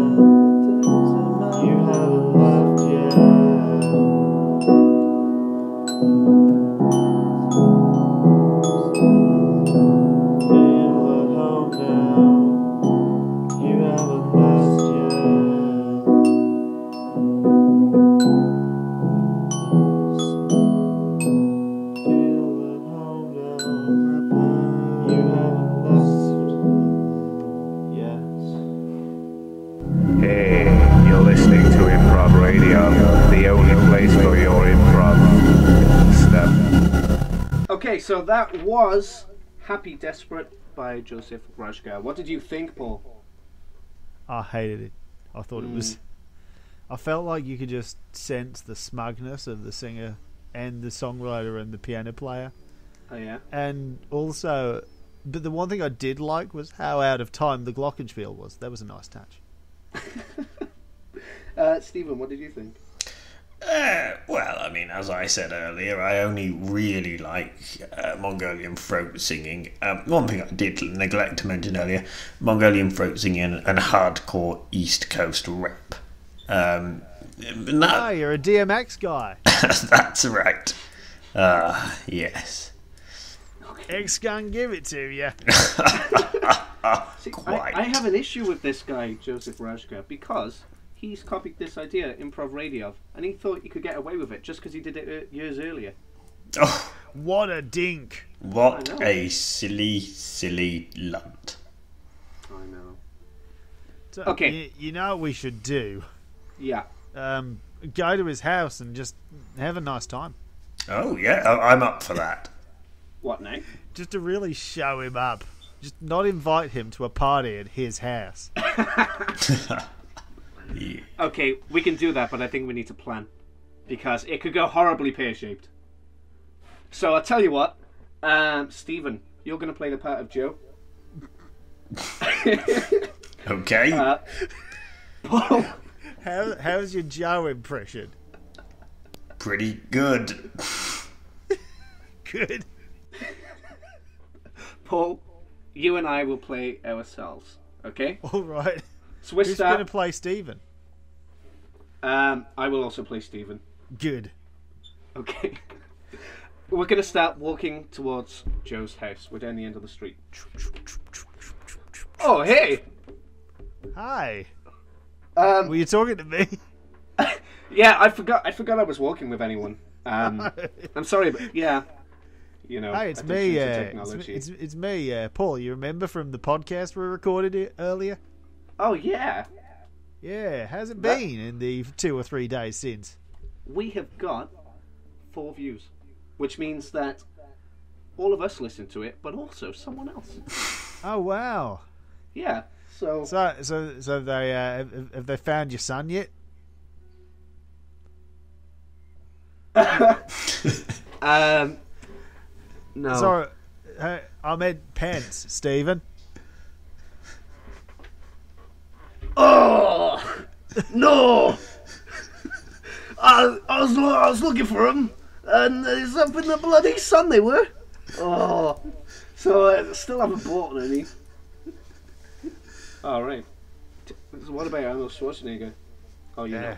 You haven't left yet. Feel at home now. You haven't left yet. Feel at home now. You haven't left yet. Hey, you're listening to Improv Radio, the only place for your improv stuff. Okay, so that was Happy Desperate by Joseph Rajka. What did you think, Paul? I hated it. I thought it was. I felt like you could just sense the smugness of the singer and the songwriter and the piano player. Oh, yeah? And also, but the one thing I did like was how out of time the glockenspiel was. That was a nice touch. Stephen, what did you think? Well, I mean, as I said earlier, I only really like Mongolian throat singing. One thing I did neglect to mention earlier, Mongolian throat singing and hardcore East Coast rap. Ah, you're a DMX guy. That's right. Yes. X gun give it to you. See, Quite. I have an issue with this guy, Joseph Rajka, because he's copied this idea, Improv Radiov, and he thought he could get away with it just because he did it years earlier. Oh, What a dink. what I know. a silly, silly lunt. I know. So, Okay. You know what we should do? Yeah. Go to his house and just have a nice time. Oh, yeah, I'm up for that. What now? Just to really show him up. Just not invite him to a party at his house. Yeah. Okay, we can do that, but I think we need to plan. Because it could go horribly pear-shaped. So I'll tell you what. Stephen, you're going to play the part of Joe. Okay. Paul, How's your Joe impression? Pretty good. Good. Paul, you and I will play ourselves. Okay? All right. So we're Who's going to start. play Stephen? I will also play Stephen. Good. Okay. We're going to start walking towards Joe's house. We're down the end of the street. Oh, hey! Hi. Were you talking to me? Yeah, I forgot I was walking with anyone. I'm sorry, but yeah. You know, Hey, it's I me. think since the technology. It's me, Paul. You remember from the podcast we recorded earlier? Oh, yeah. Yeah. How's it been in the 2 or 3 days since? We have got 4 views, which means that all of us listen to it, but also someone else. Oh wow. Yeah. So So they have they found your son yet? no. Sorry, I meant pants, Stephen. Oh no! I was looking for him, and he's up in the bloody sun. They were. Oh, so I still haven't bought any. All right. So what about Arnold Schwarzenegger? Oh, you know.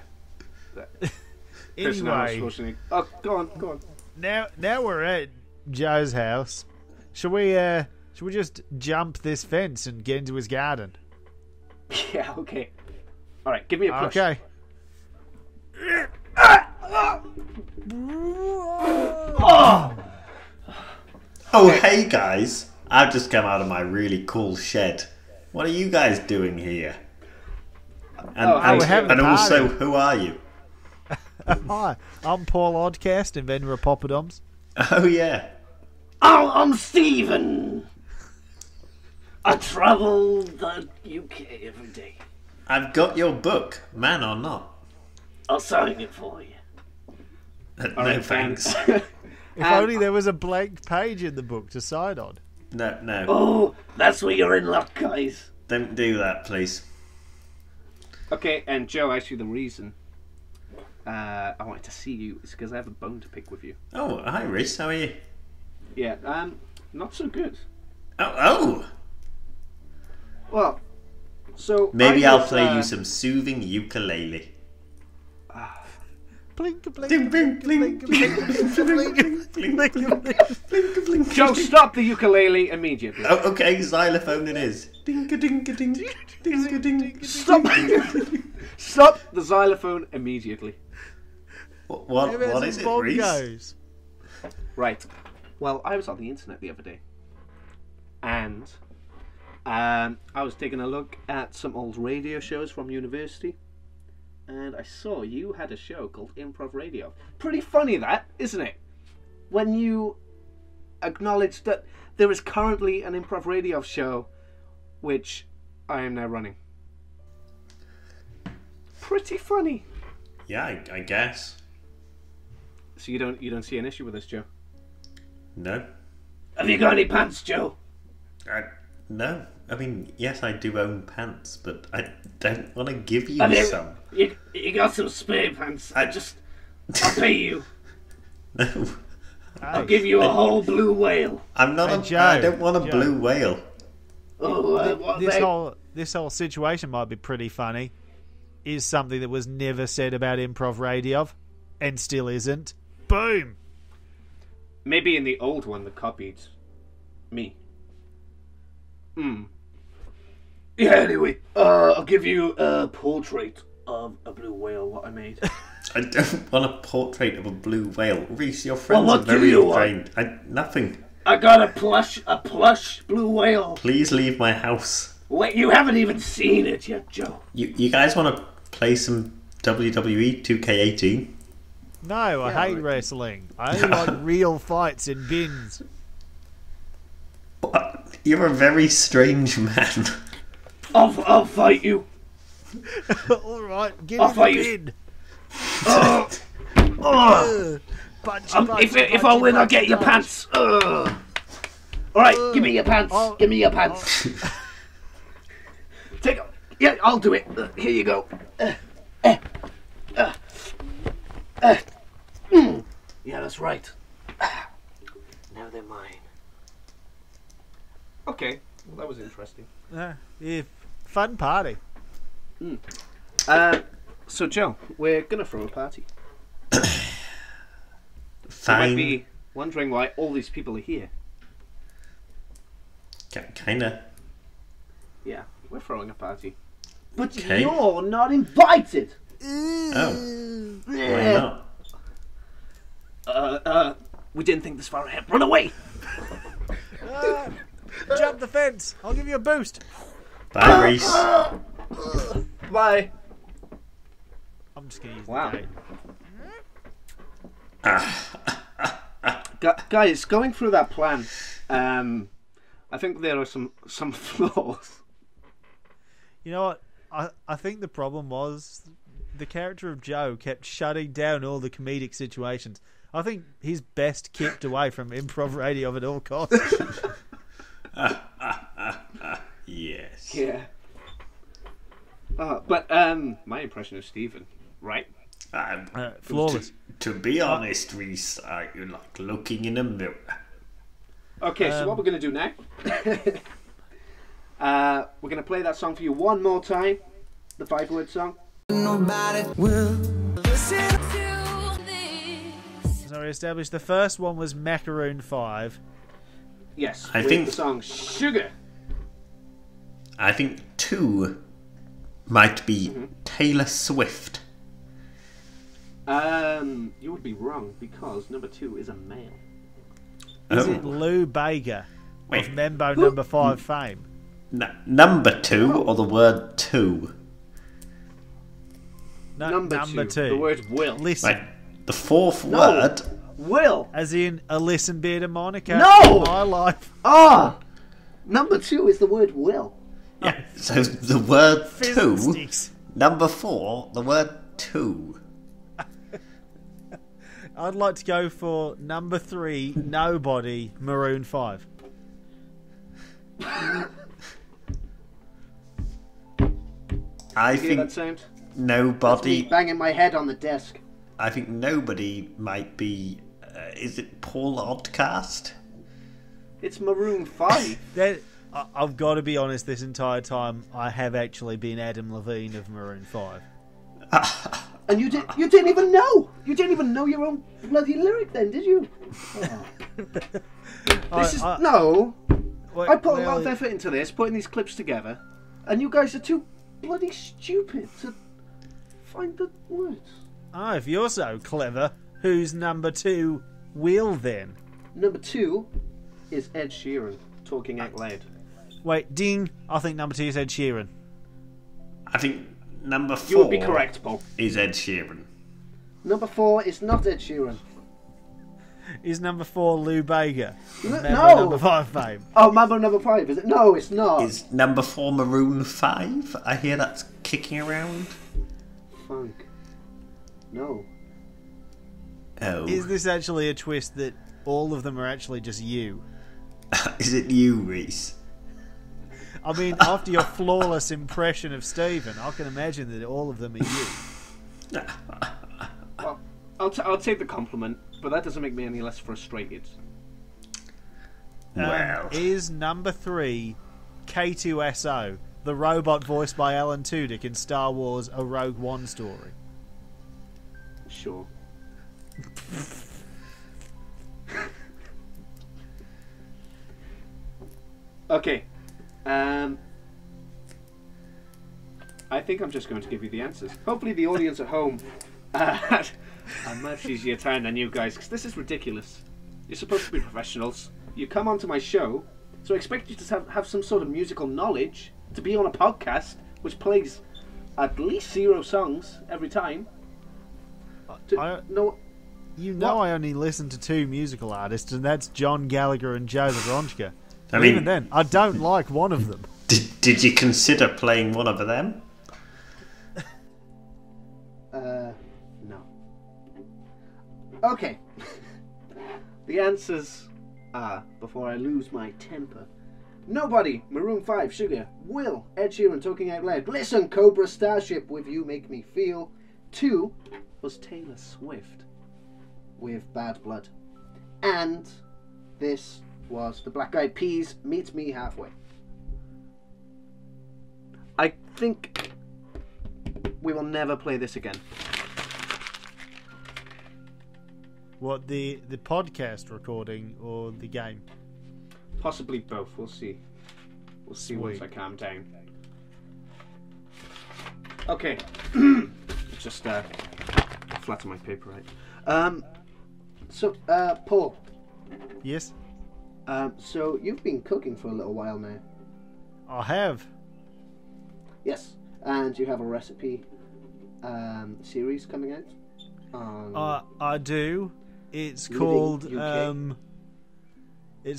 Person Arnold Anyway, Schwarzenegger. Oh, go on. now we're at Joe's house. Should we just jump this fence and get into his garden? Yeah, okay. All right, give me a push. Okay. Oh, hey guys. I've just come out of my really cool shed. What are you guys doing here? And, we're having a and also, party. who are you? Hi, I'm Paul Oddcurst, inventor of Poppadoms. Oh, yeah. Oh, I'm Stephen. I travel the UK every day. I've got your book, Man or Not. I'll sign it for you. No Alright, thanks. If only there was a blank page in the book to sign on. No. Oh, that's where you're in luck, guys. Don't do that, please. Okay, and Joe, actually, the reason I wanted to see you is because I have a bone to pick with you. Oh, hi, Rhys. How are you? Yeah, not so good. Oh. Well, so Maybe I I'll was, play you some soothing ukulele. Blink, blink, Ding, blink, blink, blink, blink, blink, blink, blink. Joe, stop the ukulele immediately. Oh, okay, xylophone it is. Ding a ding a ding, ding a ding. Stop! Stop the xylophone immediately. What is it, Rhys? bongos. Right. Well, I was on the internet the other day, and I was taking a look at some old radio shows from university, and I saw you had a show called Improv Radiov. Pretty funny, that, isn't it? When you acknowledge that there is currently an Improv Radiov show, which I am now running. Pretty funny. Yeah, I guess. So you don't see an issue with this, Joe? No. Have you got any pants, Joe? No. I mean, yes, I do own pants, but I don't want to give you Have you- some. You got some spare pants? I'll pay you. No. I'll give you a whole blue whale. I'm not Hey, a. Joe, I don't want a Joe. blue whale. Oh, what This whole situation might be pretty funny. Is something that was never said about Improv Radiov, and still isn't. Boom. Maybe in the old one that copied me. Yeah, anyway, I'll give you a portrait of a blue whale, what I made. I don't want a portrait of a blue whale. Rhys, your friends what are do very you want? ingrained. Nothing. I got a plush blue whale. Please leave my house. Wait, you haven't even seen it yet, Joe. You guys want to play some WWE 2K18? No, I hate wrestling. I only like real fights in bins. What? You're a very strange man. I'll fight you. All right, get I'll in fight the you. bin. Oh, if I win, I'll get your pants. All right, give me your pants. Give me your pants. Take. Yeah, I'll do it. Here you go. Yeah, that's right. Now they're mine. Okay, well, that was interesting. Yeah, fun party. So Joe, we're gonna throw a party. You Fine. might be wondering why all these people are here. Kinda. Yeah, we're throwing a party. But Okay. you're not invited. Oh. Why not? We didn't think this far ahead. Run away! Jump the fence. I'll give you a boost. Bye, Rhys. Bye. I'm just gonna use Wow. the gate. Guys, going through that plan, I think there are some flaws. You know what? I think the problem was the character of Joe kept shutting down all the comedic situations. I think he's best kept away from Improv Radio at all costs. Yes. Yeah. But my impression of Stephen, right? Flawless. To be honest, Rhys, you're like looking in a mirror. Okay, so what we're going to do now, we're going to play that song for you one more time, the 5-word song. Nobody will listen. So we established the first one was Macaroon 5. Yes, I with think- the song Sugar. I think 2 might be Taylor Swift. You would be wrong, because number 2 is a male. Is Oh. it Lou Baker Wait. of Mumbo number 5 fame? Number 2 or the word 2? No, Number 2, the word will. Listen, Right. The 4th word. Will. as in a listen beer to Monica. No! In my life. Ah! Number 2 is the word will. Yeah. So the word Fizz 2. sticks. Number 4, the word 2. I'd like to go for number 3, Nobody, Maroon 5. I You hear think that sound? nobody. Banging my head on the desk. I think nobody might be. Is it Paul Oddcurst? It's Maroon 5. I've got to be honest, this entire time I have actually been Adam Levine of Maroon 5. And you didn't even know. You didn't even know your own bloody lyric then, did you? Oh. No. Wait, I put a lot of effort into this, putting these clips together, and you guys are too bloody stupid to find the words. If you're so clever, who's number 2 Will then? Number 2 is Ed Sheeran, Talking Out Loud. Wait, ding. I think number 2 is Ed Sheeran. I think number 4 You would be correct, Paul. is Ed Sheeran. Number 4 is not Ed Sheeran. Is number 4 Lou Bega? No. Number 5 fame. Oh, Mambo number 5, is it? No, it's not. Is number 4 Maroon 5? I hear that's kicking around. Funk. No. Oh. Is this actually a twist that all of them are actually just you? Is it you, Rhys? I mean, after your flawless impression of Stephen, I can imagine that all of them are you. Well, I'll take the compliment, but that doesn't make me any less frustrated. Well. Is number 3 K2SO, the robot voiced by Alan Tudyk in Star Wars A Rogue One story? Sure. Okay. I think I'm just going to give you the answers. Hopefully the audience at home had a much easier time than you guys, because this is ridiculous. You're supposed to be professionals. You come onto my show, so I expect you to have some sort of musical knowledge to be on a podcast which plays at least 0 songs every time. I only listen to 2 musical artists, and that's John Gallagher and Joe Zabronchka. I mean, even then, I don't like one of them. Did you consider playing one of them? No. Okay. The answers are, before I lose my temper: Nobody, Maroon 5, Sugar, Will, Ed Sheeran, Talking Out Loud, Listen, Cobra Starship with You Make Me Feel. 2 was Taylor Swift with Bad Blood. And this was the Black Eyed Peas, Meet Me Halfway. I think we will never play this again. What, the podcast recording or the game? Possibly both, we'll see. We'll see once I calm down. Okay. Just flatten my paper right. So, Paul. Yes? So you've been cooking for a little while now. I have. Yes. And you have a recipe series coming out? I do. It's Living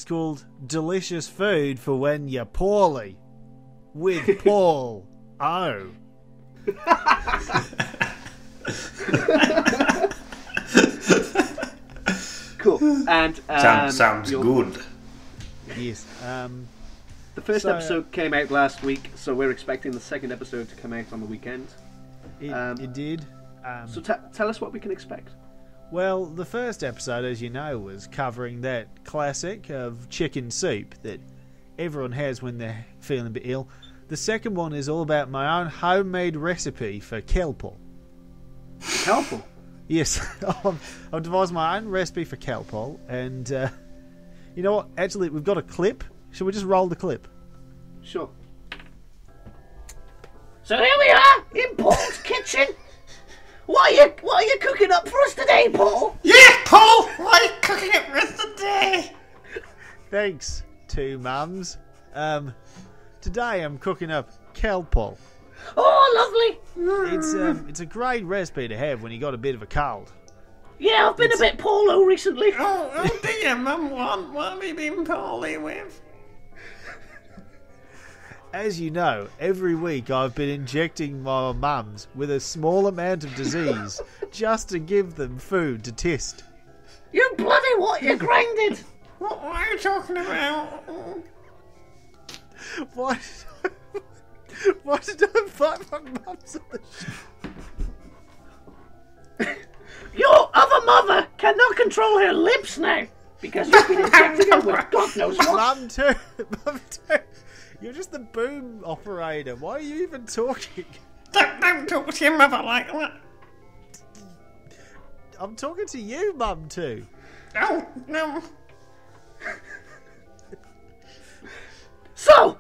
called Delicious Food for When You're Poorly with Paul O. Cool. And sounds good. Yes. The first episode came out last week, so we're expecting the second episode to come out on the weekend. It did. So tell us what we can expect. Well, the first episode, as you know, was covering that classic of chicken soup that everyone has when they're feeling a bit ill. The second one is all about my own homemade recipe for kelpal. Kelpal? Yes, I've devised my own recipe for kelpal, and you know what? Actually, we've got a clip. Shall we just roll the clip? Sure. So here we are in Paul's kitchen. What are you cooking up for us today, Paul? Yeah, Paul! What are you cooking it for us today? Thanks, two mums. Today I'm cooking up kelpal. Oh, lovely. It's a great recipe to have when you got a bit of a cold. Yeah, I've been a bit Paulo recently. Oh dear, Mum, what have you been poorly with? As you know, every week I've been injecting my mums with a small amount of disease just to give them food to test. What you grinded? What are you talking about? Why? Why did I invite my mum to the show? Your other mother cannot control her lips now because you've been injected in with God knows what. Mum too. Mum too. You're just the boom operator. Why are you even talking? Don't talk to your mother like that. I'm talking to you, Mum too. Oh, no. So,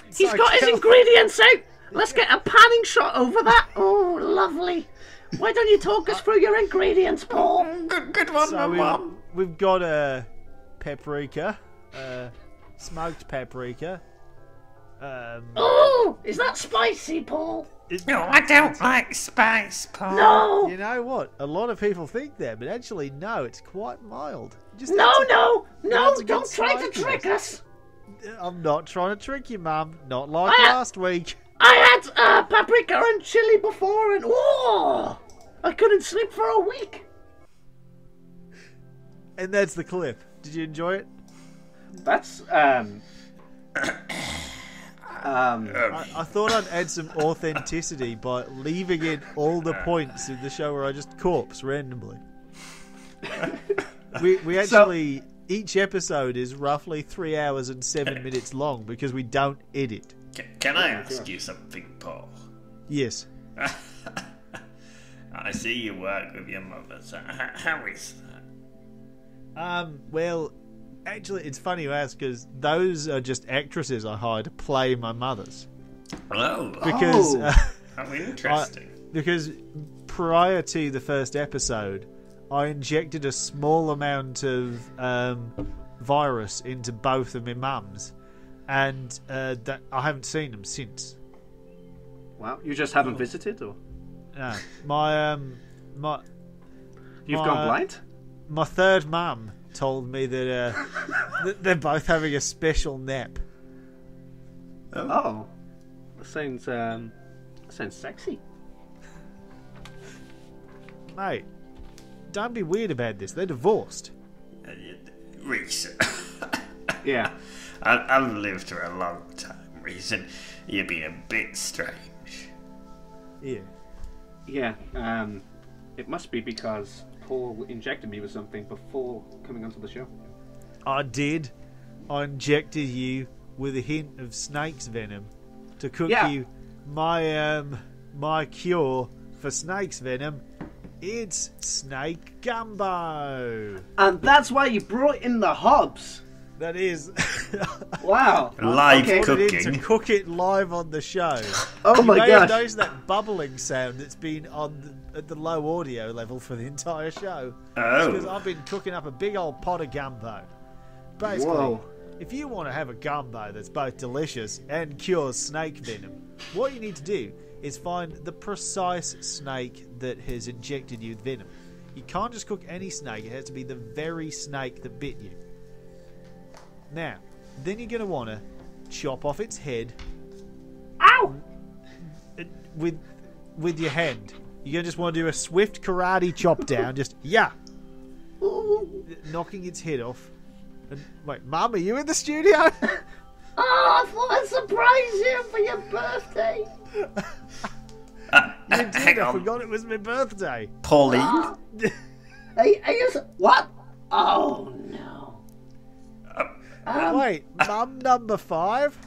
he's Sorry, got his Kel. ingredients out. Let's get a panning shot over that. Oh, lovely. Why don't you talk us through your ingredients, Paul? Good one, So Mum. we've got a paprika, smoked paprika. Oh, is that spicy, Paul? No, I don't like spice, Paul. No. You know what? A lot of people think that, but actually, no, it's quite mild. Just No, adds a- no, no, adds a good don't try to spiciness. trick us. I'm not trying to trick you, Mum. Not like I- last week. I had paprika and chili before, and I couldn't sleep for a week. And that's the clip. Did you enjoy it? That's I thought I'd add some authenticity by leaving in all the points of the show where I just corpse randomly. We actually each episode is roughly 3 hours and 7 minutes long because we don't edit. Can I ask you something, Paul? Yes. I see you work with your mother, so how is that? Well, actually, it's funny you ask because those are just actresses I hired to play my mothers. Oh, Because how interesting. because prior to the first episode, I injected a small amount of virus into both of my mums, and that I haven't seen them since. wow. You just haven't visited, or No, my you've My- gone blind? my third mum told me that that they're both having a special nap. Oh, that sounds sexy. Mate, don't be weird about this. They're divorced. Rhys, Yeah. I've lived for a long time, Rhys, and you've been a bit strange. Yeah. Yeah, it must be because Paul injected me with something before coming onto the show. I did. I injected you with a hint of snake's venom to cook Yeah. you my my cure for snake's venom. It's snake gumbo. And that's why you brought in the hobs. That is. Wow. Live Okay. Put it in cooking. to cook it live on the show. Oh You my may have gosh. noticed that bubbling sound that's been at the low audio level for the entire show. Because Oh, I've been cooking up a big old pot of gumbo. Basically, Whoa. if you want to have a gumbo that's both delicious and cures snake venom, what you need to do is find the precise snake that has injected you with venom. You can't just cook any snake, it has to be the very snake that bit you. Now, then you're going to want to chop off its head. Ow! With your hand. You're going to just want to do a swift karate chop down, just, knocking its head off. And, wait, Mum, are you in the studio? Oh, I thought I'd surprise you for your birthday. You did, hang I on. forgot it was my birthday. Pauline? Are you what? Oh, no. Wait, Mum number 5?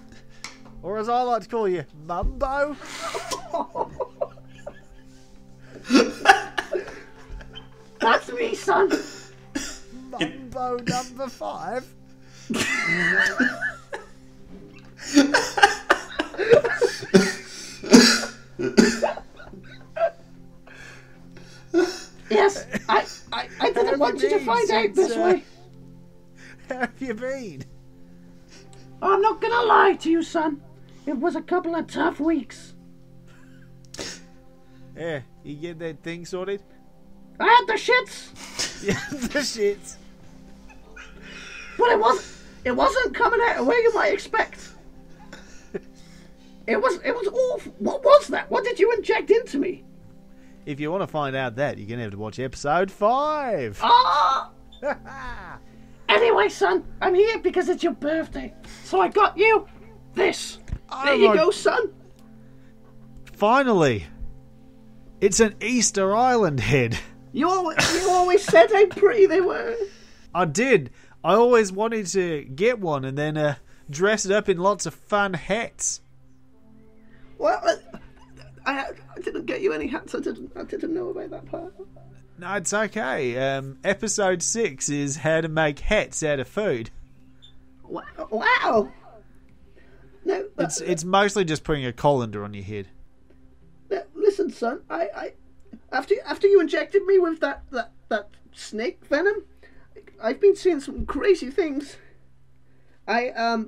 Or as I like to call you, Mumbo? That's me, son. Mumbo number 5? Yes, I didn't want you to find out this way. How have you been? I'm not gonna lie to you, son. It was a couple of tough weeks. Yeah, you get that thing sorted? I had the shits, Yeah, the shits. but it wasn't coming out the way you might expect. It was awful. What was that? What did you inject into me? If you want to find out that, you're going to have to watch episode 5. Ah! Anyway, son, I'm here because it's your birthday. So I got you this. Oh There you my- go, son. Finally, it's an Easter Island head. You always said how pretty they were. I did. I always wanted to get one and then dress it up in lots of fun hats. Well, I didn't get you any hats. I didn't know about that part. No, it's okay. Episode 6 is how to make hats out of food. Wow. No, It's mostly just putting a colander on your head. listen, son. I after you injected me with that snake venom, I've been seeing some crazy things. I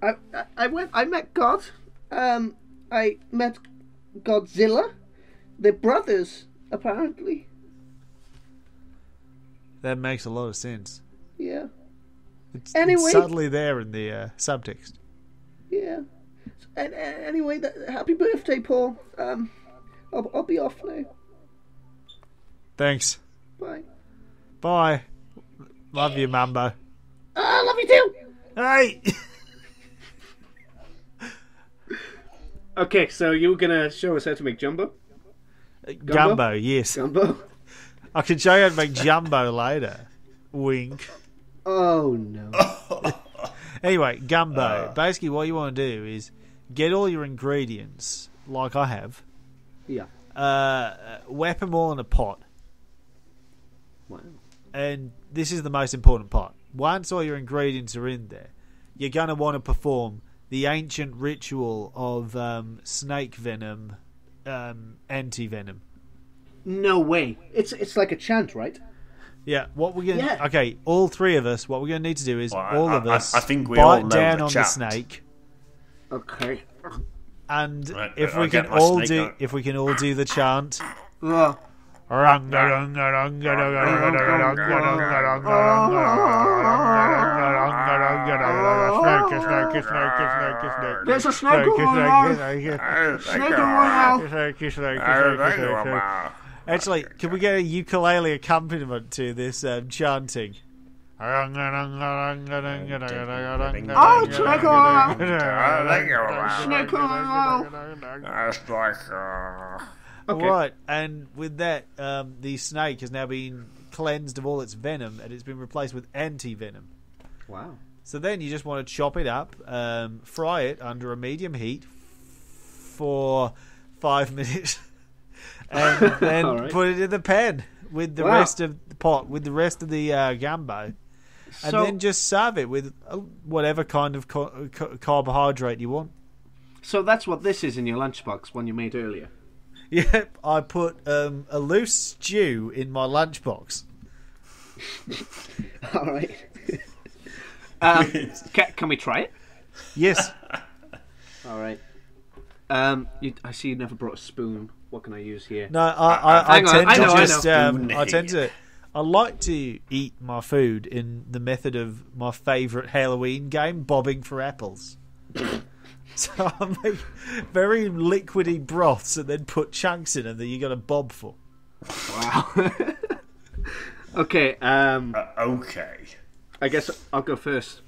met God. I met Godzilla. They're brothers, apparently. That makes a lot of sense. Yeah. It's Anyway. subtly there in the subtext. Yeah. Anyway, happy birthday, Paul. I'll be off now. Thanks. Bye. Bye. Love you, Mumbo. I love you too. Hey! Okay, so you were gonna show us how to make jumbo? Gumbo, yes. Gumbo? I can show you how to make jumbo later. Wink. Oh no. Anyway, gumbo. Basically, what you want to do is get all your ingredients, like I have, Yeah. whap them all in a pot. Wow. And this is the most important part. Once all your ingredients are in there, you're going to want to perform the ancient ritual of snake venom, anti-venom. No way. It's like a chant, right? Yeah, what we're going to... Yeah. Okay, all three of us, what we're going to need to do is all of us I think we all bite know down the on chant. the snake. Okay. And Right, if I'll we can get my all snake do out. if we can all do the chant. There's a snake Actually, can we get a ukulele accompaniment to this chanting? Right, and with that, the snake has now been cleansed of all its venom, and it's been replaced with anti-venom. Wow. So then you just want to chop it up, fry it under a medium heat for 5 minutes, and then All right. put it in the pan with the Wow. rest of the pot, with the rest of the gumbo, and So- then just serve it with whatever kind of carbohydrate you want. So that's what this is in your lunchbox, one you made earlier. Yep, I put a loose stew in my lunchbox. All right. Can we try it? Yes. All right. I see you never brought a spoon. What can I use here? No, I Hang on, tend I to know, I just know. I like to eat my food in the method of my favourite Halloween game, bobbing for apples. So I make very liquidy broths and then put chunks in them that you got to bob for. Wow. Okay. Okay. I guess I'll go first.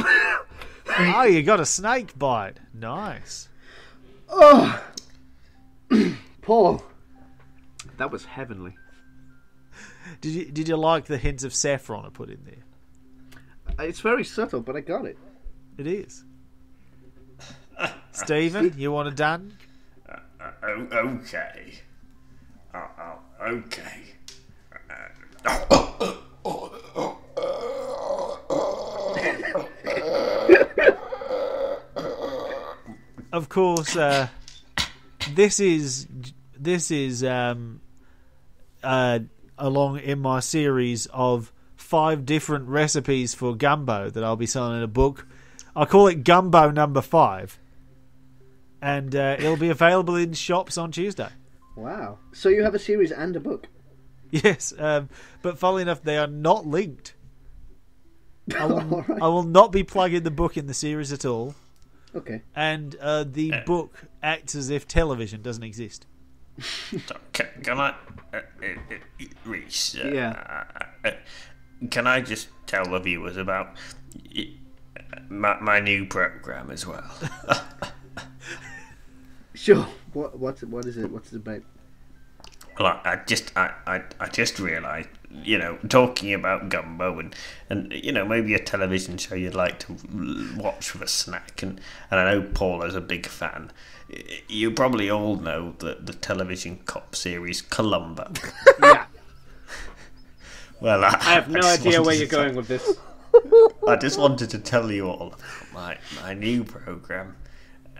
Oh, you got a snake bite. Nice. Paul. That was heavenly. Did you like the hints of saffron I put in there? It's very subtle, but I got it. It is. Stephen, you want it done? Okay. Okay. Of course, this is along in my series of 5 different recipes for gumbo that I'll be selling in a book. I call it Gumbo Number 5, and it'll be available in shops on Tuesday. Wow. So you have a series and a book. Yes, but funnily enough, they are not linked. I will, All right. I will not be plugging the book in the series at all. Okay. And the book acts as if television doesn't exist. So, can I, Rhys? Yeah. Can I just tell the viewers about my new program as well? Sure. What is it? What's it about? Well, I just realised, talking about gumbo and maybe a television show you'd like to watch with a snack, and I know Paul is a big fan. You probably all know the television cop series Columbo. Yeah. Well, I have no idea where you're going with this. I just wanted to tell you all about my new programme,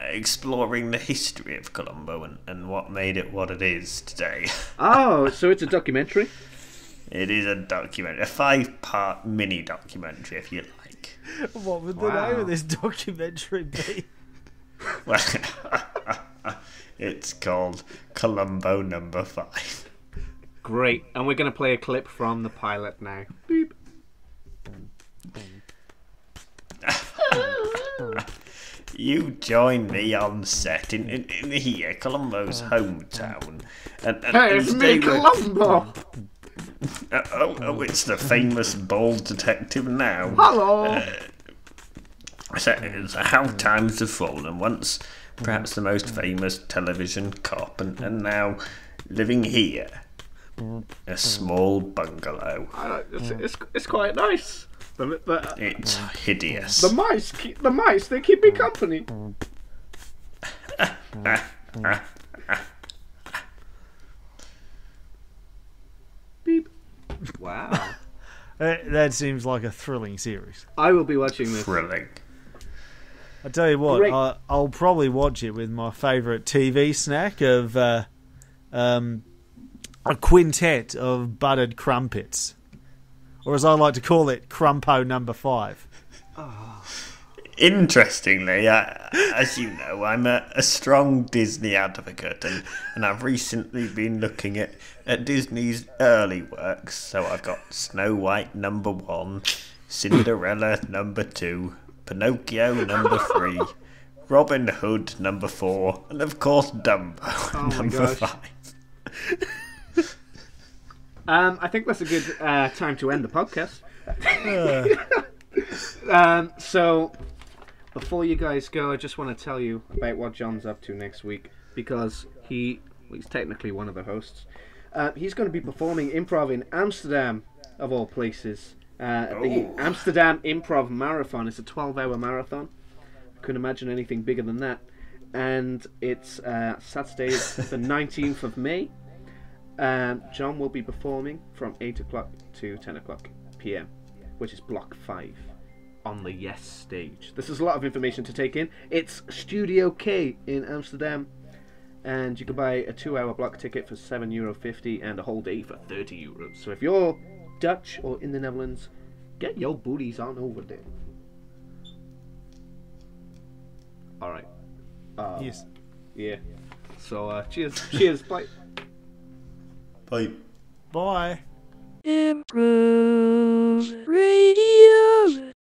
exploring the history of Columbo and what made it what it is today. Oh, so it's a documentary? It is a documentary, a 5-part mini documentary, if you like. What would the name of this documentary be? Well, it's called Columbo Number 5. Great, and we're going to play a clip from the pilot now. Beep. You join me on set in here, Columbo's hometown. Hey, it's me, Columbo! It's the famous bald detective now. Hello! So how times have fallen. Once perhaps the most famous television cop, and now living here. A small bungalow. It's quite nice. It's hideous. The mice, they keep me company. Beep. Wow. That seems like a thrilling series. I will be watching this. Thrilling. I tell you what, Great. I'll probably watch it with my favourite TV snack of a quintet of buttered crumpets. Or as I like to call it, Crumpo number 5. Interestingly, as you know, I'm a strong Disney advocate, and I've recently been looking at Disney's early works. So I've got Snow White number 1, Cinderella number 2, Pinocchio number 3, Robin Hood number 4, and of course Dumbo number 5. I think that's a good time to end the podcast. So, before you guys go, I just want to tell you about what John's up to next week, because he's technically one of the hosts. He's going to be performing improv in Amsterdam, of all places. The Amsterdam Improv Marathon. It's a 12-hour marathon. I couldn't imagine anything bigger than that. And it's Saturday, the 19th of May. John will be performing from 8 o'clock to 10 o'clock p.m, which is block 5 on the Yes stage. This is a lot of information to take in. It's Studio K in Amsterdam, and you can buy a 2-hour block ticket for €7.50 and a whole day for €30. So if you're Dutch or in the Netherlands, get your booties on over there. Alright. Yes. Yeah. So, cheers, bye. Bye. Bye. Improv Radio.